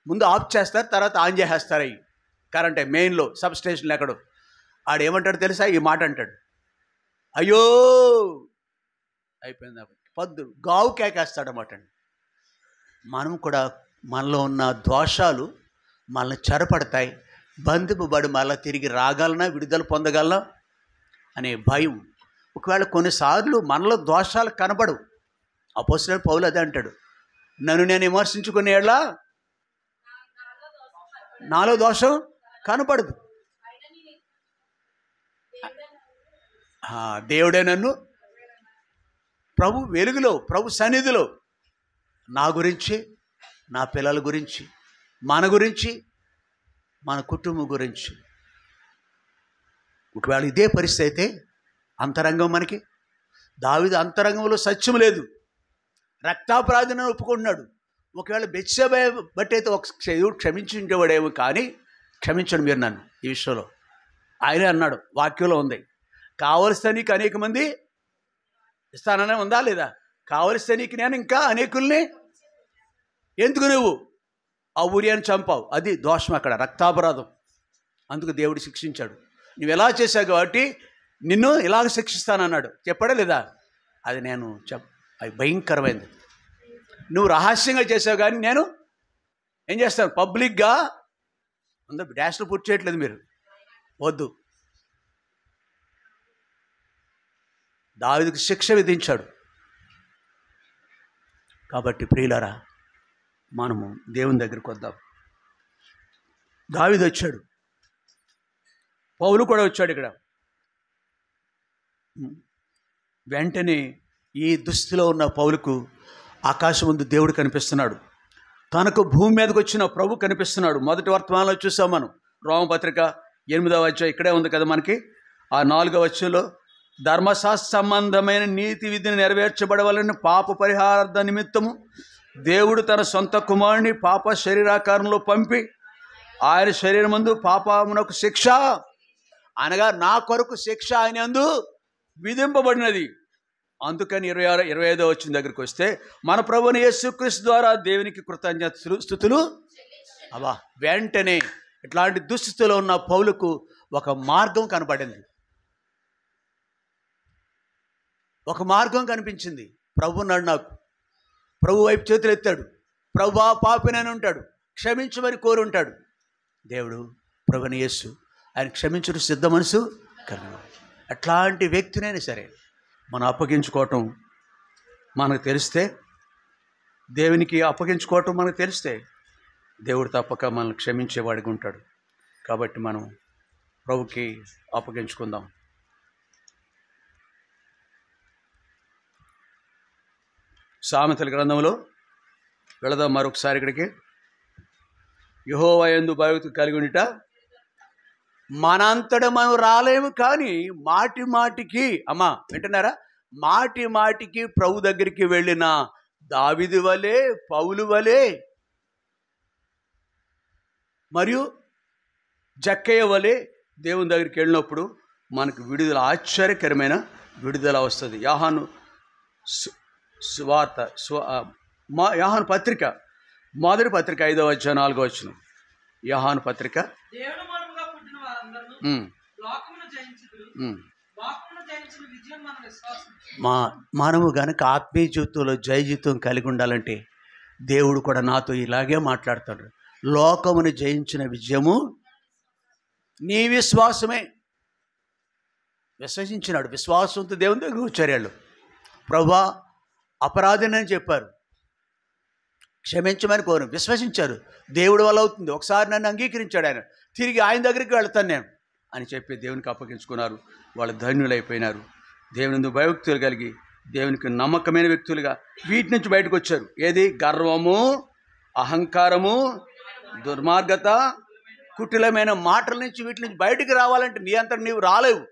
ముందు ఆఫ్ చేస్తారు, తర్వాత ఆన్ చేసేస్తారు. అవి కరెంటే మెయిన్లో సబ్ స్టేషన్లు ఎక్కడో. ఆడు ఏమంటాడు తెలుసా? ఈ మాట అంటాడు, అయ్యో అయిపోయింది, పొద్దు గావు కేకేస్తాడన్నమాట. మనం కూడా మనలో ఉన్న దోషాలు మనల్ని చెరపడతాయి, బంధింపబడి మళ్ళీ తిరిగి రాగలనా, విడుదల పొందగలనా అనే భయం. ఒకవేళ కొన్నిసార్లు మనలో దోషాలు కనబడవు. అపోస్తలుడైన పౌలు అదే అంటాడు, నన్ను నేను విమర్శించుకునేలా నాలో దోషం కనపడదు, దేవుడే నన్ను ప్రభు వెలుగులో, ప్రభు సన్నిధిలో నా గురించి, నా పిల్లల గురించి, మన గురించి, మన కుటుంబం గురించి. ఒకవేళ ఇదే పరిస్థితి అయితే అంతరంగం మనకి, దావీదు అంతరంగంలో సత్యం లేదు, రక్తాపరాధనను ఒప్పుకుంటున్నాడు. ఒకవేళ బెత్షెబా బట్టి అయితే ఒక క్షమించేవాడేమో, కానీ క్షమించండి మీరు నన్ను ఈ విషయంలో. ఆయనే అన్నాడు, వాక్యంలో ఉంది, కావలిస్తే నీకు అనేక మంది ఇస్తాననే ఉందా లేదా? కావలిస్తే నీకు నేను ఇంకా అనేకుల్ని, ఎందుకు నువ్వు ఆ ఊరియాని చంపావు, అది దోషం, అక్కడ రక్తాపరాధం, అందుకు దేవుడు శిక్షించాడు. నువ్వు ఎలా చేశావు కాబట్టి నిన్ను ఇలాగ శిక్షిస్తానన్నాడు, చెప్పడా లేదా? అది నేను అది భయంకరమైనది. నువ్వు రహస్యంగా చేసావు కానీ నేను ఏం చేస్తాను, పబ్లిక్గా అందరూ డాష్లో పూర్తి చేయట్లేదు, మీరు వద్దు. దావీదుకు శిక్ష విధించాడు. కాబట్టి ప్రియులారా, మనము దేవుని దగ్గరికి వద్దాం. దావీదు వచ్చాడు, పౌలు కూడా వచ్చాడు ఇక్కడ. వెంటనే ఈ దుస్థితిలో ఉన్న పౌలుకు ఆకాశం ముందు దేవుడు కనిపిస్తున్నాడు, తనకు భూమి మీదకి వచ్చిన ప్రభు కనిపిస్తున్నాడు. మొదటి వర్తమానంలో చూసాం మనం, రోమపత్రిక 8వ అధ్యాయం ఇక్కడే ఉంది కదా మనకి. ఆ 4వ వచనంలో ధర్మశాస్త్ర సంబంధమైన నీతి విధిని నెరవేర్చబడవలని పాప పరిహారార్థ నిమిత్తము దేవుడు తన సొంత కుమారుని పాప శరీరాకారంలో పంపి ఆయన శరీరం ముందు పాపమునకు శిక్ష అనగా నా కొరకు శిక్ష ఆయనందు విధింపబడినది. అందుకని 25వ వచనం దగ్గరికి వస్తే మన ప్రభువుని యేసుక్రీస్తు ద్వారా దేవునికి కృతజ్ఞతలు స్తుతులు. వెంటనే ఇట్లాంటి దుస్థితిలో ఉన్న పౌలుకు ఒక మార్గం కనపడింది. ఒక మార్గం కనిపించింది. ప్రభు ఉన్నాడు నాకు. ప్రభు వైపు చేతులు ఎత్తాడు. ప్రభువా పాపినని ఉంటాడు, క్షమించమని కోరి ఉంటాడు. దేవుడు ప్రభుని యేసు ఆయన క్షమించుడు సిద్ధ మనసు కలిగిన అట్లాంటి వ్యక్తినైనా సరే మనం అప్పగించుకోవటం మనకు తెలిస్తే, దేవునికి అప్పగించుకోవటం మనకు తెలిస్తే దేవుడు తప్పక మనల్ని క్షమించేవాడిగా ఉంటాడు. కాబట్టి మనం ప్రభుకి అప్పగించుకుందాం. సామెతల గ్రంథంలో వెళదాం మరొకసారి. ఇక్కడికి యెహోవా యందు భయభక్తి కలిగి ఉండుట మనంతట మనం రాలేము, కానీ మాటి మాటికి అమ్మా వింటున్నారా, మాటి మాటికి ప్రభు దగ్గరికి వెళ్ళిన దావీదు వలే, పౌలు వలే, మరియు జక్కయ్య వలే దేవుని దగ్గరికి వెళ్ళినప్పుడు మనకు విడుదల, ఆశ్చర్యకరమైన విడుదల వస్తుంది. యోహాను సువార్త యోహాను పత్రిక మొదటి పత్రిక 5వ అధ్యాయం 4వ వచనం. యోహాను పత్రిక మనము గనక ఆత్మీయ జీవితంలో జయ జీవితం కలిగి ఉండాలంటే దేవుడు కూడా నాతో ఇలాగే మాట్లాడతాడు. లోకమును జయించిన విజయము నీ విశ్వాసమే. విశ్వసించినాడు, విశ్వాసంతో దేవుని దగ్గర కూర్చోరాళ్ళు. ప్రభువా అపరాధినని చెప్పారు, క్షమించమని కోరు, విశ్వసించారు. దేవుడి వల్ల అవుతుంది, ఒకసారి నన్ను అంగీకరించాడు ఆయన, తిరిగి ఆయన దగ్గరికి వెళ్తాను నేను అని చెప్పి దేవునికి అప్పగించుకున్నారు. వాళ్ళు ధన్యులైపోయినారు. దేవుని భయభక్తులు కలిగి దేవునికి నమ్మకమైన వ్యక్తులుగా వీటి నుంచి బయటకు వచ్చారు. ఏది? గర్వము, అహంకారము, దుర్మార్గత, కుటిలమైన మాటల నుంచి వీటి నుంచి బయటికి రావాలంటే నీ అంతా నీవు రాలేవు.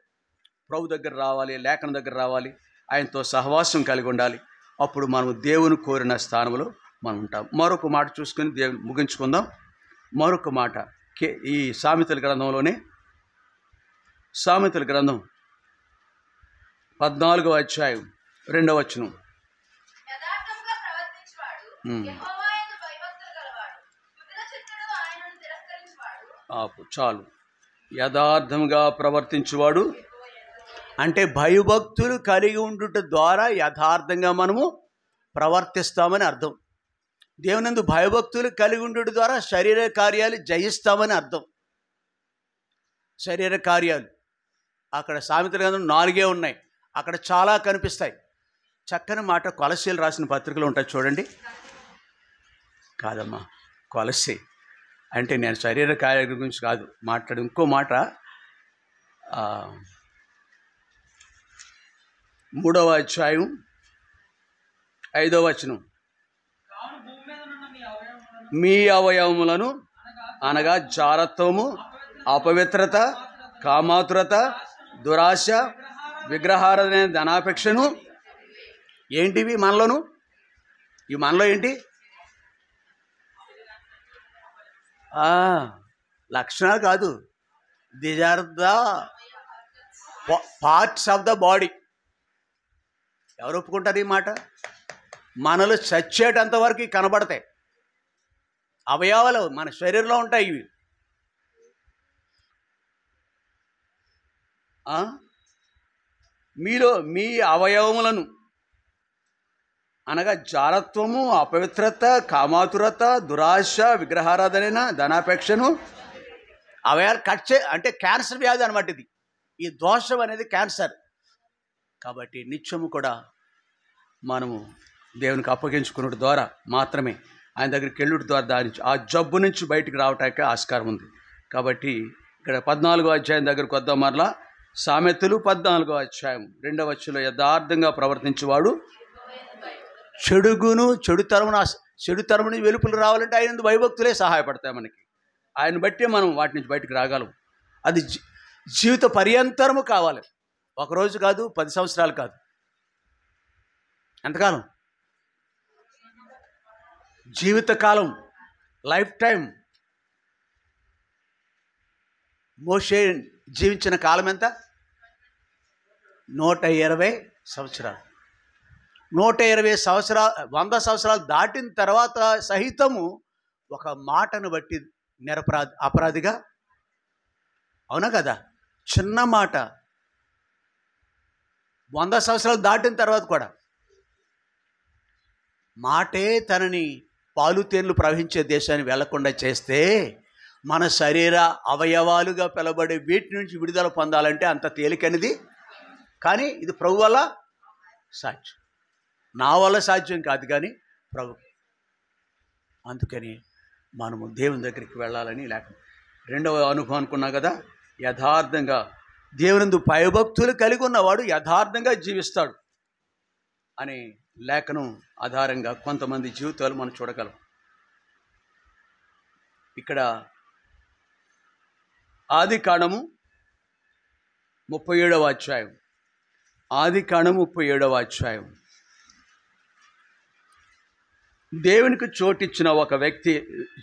ప్రభు దగ్గర రావాలి, లేఖన దగ్గర రావాలి, ఆయనతో సహవాసం కలిగి ఉండాలి. అప్పుడు మనం దేవుని కోరిన స్థానంలో మనం ఉంటాం. మరొక మాట చూసుకొని దేవుని ముగించుకుందాం. మరొక మాట ఈ సామెతల గ్రంథంలోనే, సామెతల గ్రంథం 14వ అధ్యాయం 2వ వచనం. చాలు. యథార్థంగా ప్రవర్తించువాడు అంటే భయభక్తులు కలిగి ఉండుట ద్వారా యథార్థంగా మనము ప్రవర్తిస్తామని అర్థం. దేవునందు భయభక్తులు కలిగి ఉండుట ద్వారా శరీర కార్యాలు జయిస్తామని అర్థం. శరీర కార్యాలు అక్కడ సామెతల గ్రంథం 4 ఉన్నాయి, అక్కడ చాలా కనిపిస్తాయి. చక్కని మాట కొలసీలు రాసిన పత్రికలు ఉంటాయి చూడండి. కాదమ్మా, కొలసి అంటే నేను శరీర కార్యాల గురించి కాదు మాట్లాడు. ఇంకో మాట 3వ అధ్యాయం 5వ వచనం. మీ అవయవములను అనగా జారత్వము, అపవిత్రత, కామాతురత, దురాశ, విగ్రహారాధన, ధనాపేక్షను. ఏంటివి మనలోను? ఈ మనలో ఏంటి? లక్షణాలు కాదు, these are the parts of the body. ఎవరు ఒప్పుకుంటారు ఈ మాట? మనలో చచ్చేటంత వరకు కనబడతాయి. అవయవాలు మన శరీరంలో ఉంటాయి ఇవి. మీలో మీ అవయవములను అనగా జారత్వము, అపవిత్రత, కామాతురత, దురాశ, విగ్రహారాధన, ధనాపేక్షను, అవయవాలు అంటే క్యాన్సర్ వ్యాధి అనమాట ఇది. ఈ దోషం అనేది క్యాన్సర్. కాబట్టి నిత్యము కూడా మనము దేవునికి అప్పగించుకున్నట్టు ద్వారా మాత్రమే, ఆయన దగ్గరికి వెళ్ళుట ద్వారా దాని ఆ జబ్బు నుంచి బయటికి రావటానికి ఆస్కారం ఉంది. కాబట్టి ఇక్కడ 14వ అధ్యాయం దగ్గరకు వద్దాం. మరలా సామెతలు 14వ అధ్యాయం 2వ వచనంలో యథార్థంగా ప్రవర్తించేవాడు చెడు తరముని వెలుపులు రావాలంటే ఆయన భయభక్తులే సహాయపడతాయి మనకి. ఆయన బట్టే మనం వాటి నుంచి బయటికి రాగలం. అది జీవిత పర్యంతరము కావాలి. ఒకరోజు కాదు, 10 సంవత్సరాలు కాదు. ఎంతకాలం? జీవితకాలం, లైఫ్ టైం. మోషే జీవించిన కాలం ఎంత? 120 సంవత్సరాలు. 120 సంవత్సరాలు, 100 సంవత్సరాలు దాటిన తర్వాత సహితము ఒక మాటను బట్టి అపరాధిగా, అవునా కదా? చిన్న మాట 100 సంవత్సరాలు దాటిన తర్వాత కూడా మాటే తనని పాలు తేనెలు ప్రవహించే దేశాన్ని వెళ్లకుండా చేస్తే మన శరీర అవయవాలుగా పిలబడే వీటి నుంచి విడుదల పొందాలంటే అంత తేలికనిది. కానీ ఇది ప్రభు వల్ల సాధ్యం, నా వల్ల సాధ్యం కాదు, కానీ ప్రభు. అందుకని మనము దేవుని దగ్గరికి వెళ్ళాలని. లేక రెండవ అనుభవం అనుకున్నా కదా, యథార్థంగా దేవునందు భయభక్తులు కలిగి ఉన్నవాడు యథార్థంగా జీవిస్తాడు అనే లేఖనం ఆధారంగా కొంతమంది జీవితాలు మనం చూడగలం. ఇక్కడ ఆదికాండము 37వ అధ్యాయం, ఆదికాండము 37వ అధ్యాయం. దేవునికి చోటిచ్చిన ఒక వ్యక్తి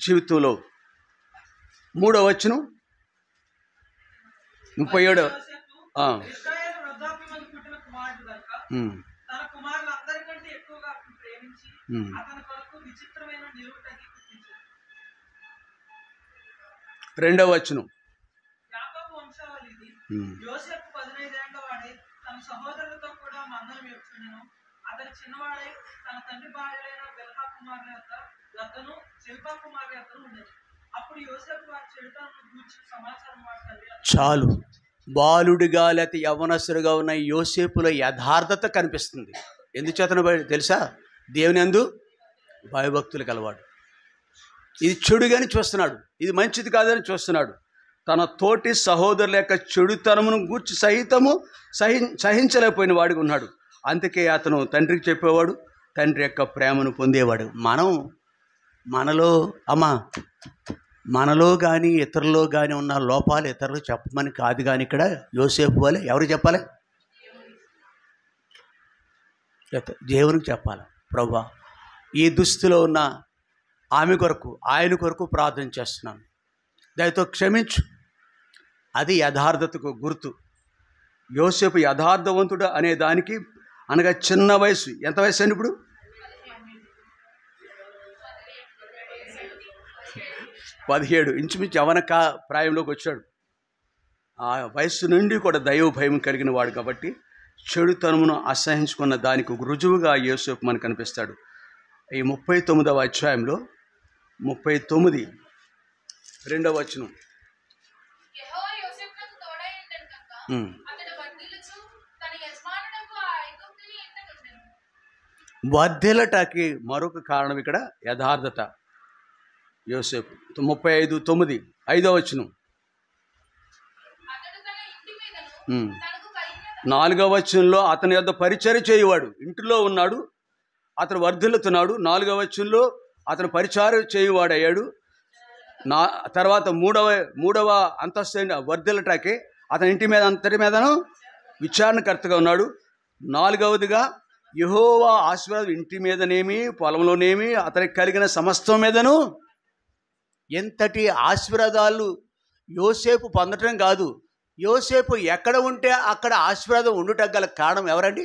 జీవితంలో 3వ వచనం 37. రెండవ వచనం చాలు. బాలుడిగా లేకపోతే యవ్వనస్తుడిగా ఉన్న యోసేపులో యథార్థత కనిపిస్తుంది. ఎందుచేతన తెలుసా? దేవుని యందు భయభక్తులు కలవాడు. ఇది చెడుగాని చూస్తున్నాడు, ఇది మంచిది కాదని చూస్తున్నాడు. తన తోటి సహోదరుల యొక్క చెడుతనమును గూర్చి సహించలేకపోయిన వాడిగా ఉన్నాడు. అందుకే అతను తండ్రికి చెప్పేవాడు, తండ్రి యొక్క ప్రేమను పొందేవాడు. మనలో కానీ ఇతరుల్లో కానీ ఉన్న లోపాలు ఇతరులు చెప్పమని కాదు, కానీ ఇక్కడ యోసేపు వలె ఎవరు చెప్పాలి? దేవునికి చెప్పాలి. ప్రభువా, ఈ దుస్థితిలో ఉన్న ఆమె కొరకు, ఆయన కొరకు ప్రార్థన చేస్తున్నాను, దయతో క్షమించు. అది యథార్థతకు గుర్తు. యోసేపు యథార్థవంతుడు అనే దానికి అనగా చిన్న వయసు, ఎంత వయసు అండి ఇప్పుడు? 17, ఇంచుమించు యవన ప్రాయంలోకి వచ్చాడు. ఆ వయస్సు నుండి కూడా దైవ భయం కలిగిన వాడు కాబట్టి చెడుతనమును అసహించుకున్న దానికి రుజువుగా యోసేపు మనకు కనిపిస్తాడు. ఈ 39వ అధ్యాయంలో 39 2వ వచనం. వర్ధిల్లటానికి మరొక కారణం ఇక్కడ యథార్థత. యోసేపు 35:9 5వ వచనం. 4వ వచనంలో అతని యొద్ద పరిచర్య చేయువాడు, ఇంటిలో ఉన్నాడు, అతను వర్ధిల్లుతున్నాడు. 4వ వచనంలో అతను పరిచర్య చేయువాడయ్యాడు. తర్వాత మూడవ అంతస్తు వర్ధిల్లటాకే అతని ఇంటి మీద అంతటి మీదను విచారణకర్తగా ఉన్నాడు. 4వదిగా యెహోవా ఆశీర్వాదం ఇంటి మీదనేమి పొలంలోనేమి అతనికి కలిగిన సమస్తం మీదను. ఎంతటి ఆశీర్వాదాలు యోసేపు పొందటం కాదు, యోసేపు ఎక్కడ ఉంటే అక్కడ ఆశీర్వాదం ఉండుటకు గల కారణం ఎవరండి?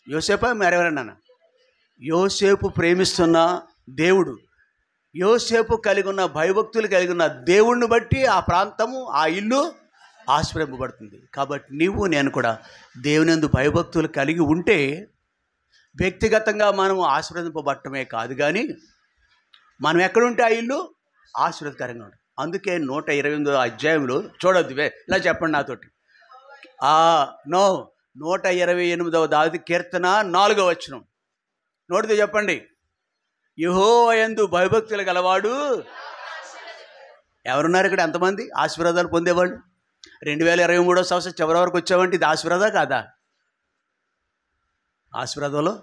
యోసేపా మరెవరన్నా? యోసేపు ప్రేమిస్తున్న దేవుడు, యోసేపు కలిగి ఉన్న భయభక్తులు కలిగి ఉన్న దేవుణ్ణి బట్టి ఆ ప్రాంతము, ఆ ఇల్లు ఆశీర్వదింపబడుతుంది. కాబట్టి నీవు నేను కూడా దేవునియందు భయభక్తులు కలిగి ఉంటే వ్యక్తిగతంగా మనము ఆశీర్వదింపబడటమే కాదు, కానీ మనం ఎక్కడుంటే ఆ ఇల్లు ఆశీర్వాదకరంగా ఉంటుంది. అందుకే 128వ అధ్యాయంలో చూడొద్దు, ఇలా చెప్పండి నాతోటి. 128వ దావీదు కీర్తన 4వ వచనం నోటితో చెప్పండి. యెహోవా యందు భయభక్తులు గలవాడు. ఎవరున్నారు ఇక్కడ? ఎంతమంది ఆశీర్వాదాలు పొందేవాళ్ళు? 2023వ సంవత్సరం చివరి వరకు వచ్చామంటే ఇది ఆశీర్వాదా కాదా? ఆశీర్వాదంలో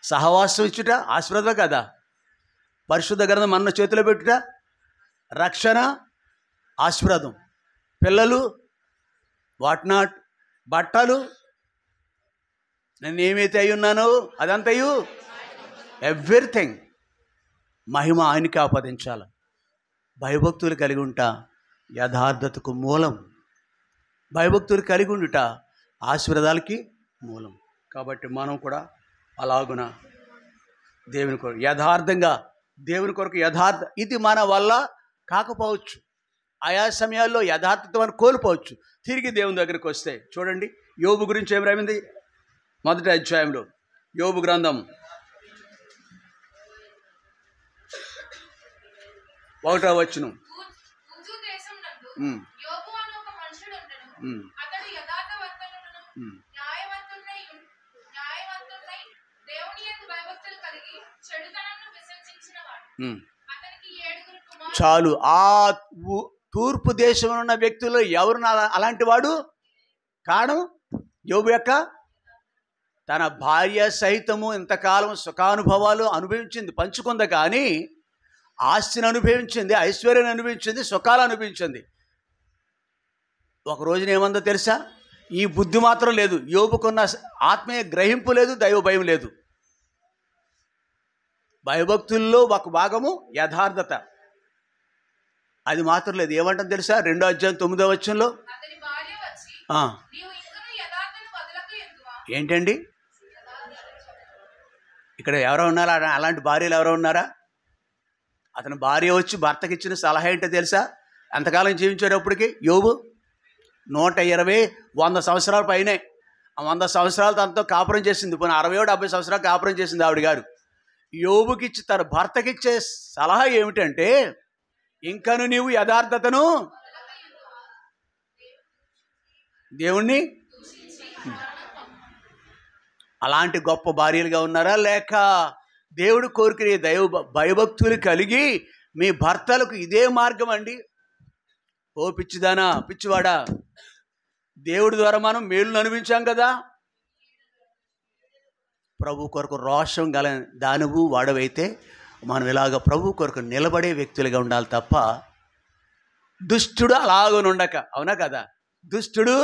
సహవాసం ఇచ్చుట ఆశీర్వాదం కాదా? పరిశుద్ధ గ్రంథం మన చేతిలో పెట్టుట రక్షణ ఆశీర్వాదం. పిల్లలు, వాట్ నాట్, బట్టలు, నేను ఏమైతే అయి ఉన్నానో అదంతయు, ఎవ్రీథింగ్ మహిమ ఆయనకి ఆపాదించాలి. భయభక్తులు కలిగి ఉంటా యథార్థతకు మూలం, భయభక్తులు కలిగి ఉండుట ఆశీర్వాదాలకి మూలం. కాబట్టి మనం కూడా అలాగున దేవుని కొరకు యథార్థంగా, దేవుని కొరకు ఇది మన వల్ల కాకపోవచ్చు, ఆయా సమయాల్లో యథార్థతను కోల్పోవచ్చు. తిరిగి దేవుని దగ్గరికి వస్తే చూడండి, యోబు గురించి ఏం రాయింది మొదటి అధ్యాయంలో. యోబు గ్రంథం 1వ వచనం. ఊజు దేశమునందు ఉమ్, యోబు అను ఒక మనుషుడు ఉండెను. ఉమ్, అతడు యథార్థవంతుడును ఉమ్. న్యాయవంతుడై దేవుని యందు భయభక్తులు కలిగి చెడుతనమును విసర్జించినవాడు. ఉమ్. అతనికి 7 కుమారులు. చాలు. ఆ తూర్పు దేశంలో ఉన్న వ్యక్తుల్లో ఎవరు అలాంటి వాడు? కారణం యోబు యొక్క తన భార్య సహితము ఇంతకాలం సుఖానుభవాలు అనుభవించింది, పంచుకుంది. కానీ ఆస్తిని అనుభవించింది, ఐశ్వర్యాన్ని అనుభవించింది, సుఖాలు అనుభవించింది. ఒక రోజున ఏమందో తెలుసా? ఈ బుద్ధి మాత్రం లేదు. యోబుకున్న ఆత్మీయ గ్రహింపు లేదు, దైవ భయం లేదు. భయభక్తుల్లో ఒక భాగము యథార్థత, అది మాత్రం లేదు. ఏమంటాం తెలుసా? 2వ అధ్యాయం 9వ వచనంలో అతని భార్య వచ్చి, నీవు ఇంకనూ యథార్థను వదలక ఎందువా? ఏంటండి ఇక్కడ ఎవరో ఉన్నారా? అలాంటి భార్యలు ఎవరో ఉన్నారా? అతని భార్య వచ్చి భర్తకి ఇచ్చిన సలహా ఏంటో తెలుసా? ఎంతకాలం జీవించేటప్పటికి యోబు 120, 100 సంవత్సరాల పైనే. ఆ 100 సంవత్సరాలు తనతో కాపురం చేసింది. పోనీ 60, 70 సంవత్సరాలు కాపురం చేసింది ఆవిడ గారు. యోబుకిచ్చి తన భర్తకిచ్చే సలహా ఏమిటంటే, ఇంకను నీవు యథార్థతను దేవుణ్ణి. అలాంటి గొప్ప భార్యలుగా ఉన్నారా? లేక దేవుడు కోరుకునే భయభక్తులు కలిగి మీ భర్తలకు ఇదే మార్గం అండి? ఓ పిచ్చిదానా, పిచ్చివాడా, దేవుడి ద్వారా మనం మేలును అనుభవించాం కదా. ప్రభు కొరకు రోషం గల దానువు వాడవైతే మనం ఇలాగ ప్రభు కొరకు నిలబడే వ్యక్తులుగా ఉండాలి తప్ప దుష్టుడు అలాగనుండక. అవునా కదా? దుష్టుడు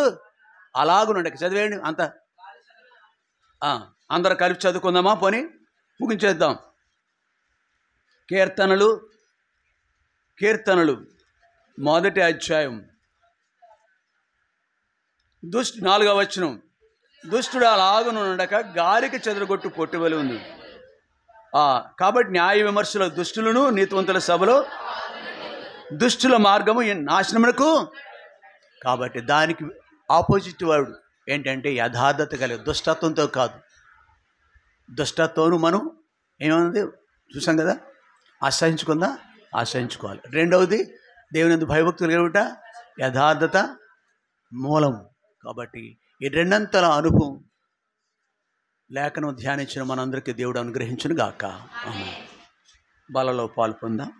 అలాగనుండక. చదివేయండి అంత అందరూ కలిపి చదువుకుందామా? పోనీ ముగించేద్దాం. కీర్తనలు 1వ అధ్యాయం 4వ వచనం. దుష్టుడు అలాగనుండక గాలికి చెదరగొట్టు పొట్టువలి ఉంది. కాబట్టి న్యాయ విమర్శలో దుష్టులను, నీతివంతుల సభలో దుష్టుల మార్గము నాశనమునకు. కాబట్టి దానికి ఆపోజిట్ వాడు ఏంటంటే యథార్థత కలిగి, దుష్టత్వంతో కాదు. దుష్టత్వం మనం ఏమన్నది చూసాం కదా, ఆశ్రయించుకోవాలి. రెండవది దేవుని యందు భయభక్తులు కలిగిట యథార్థత మూలం. కాబట్టి ఈ రెండంతల అనుభవం లేఖనం ధ్యానించిన మనందరికీ దేవుడు అనుగ్రహించును గాక. బలలో పాలు పొందాం.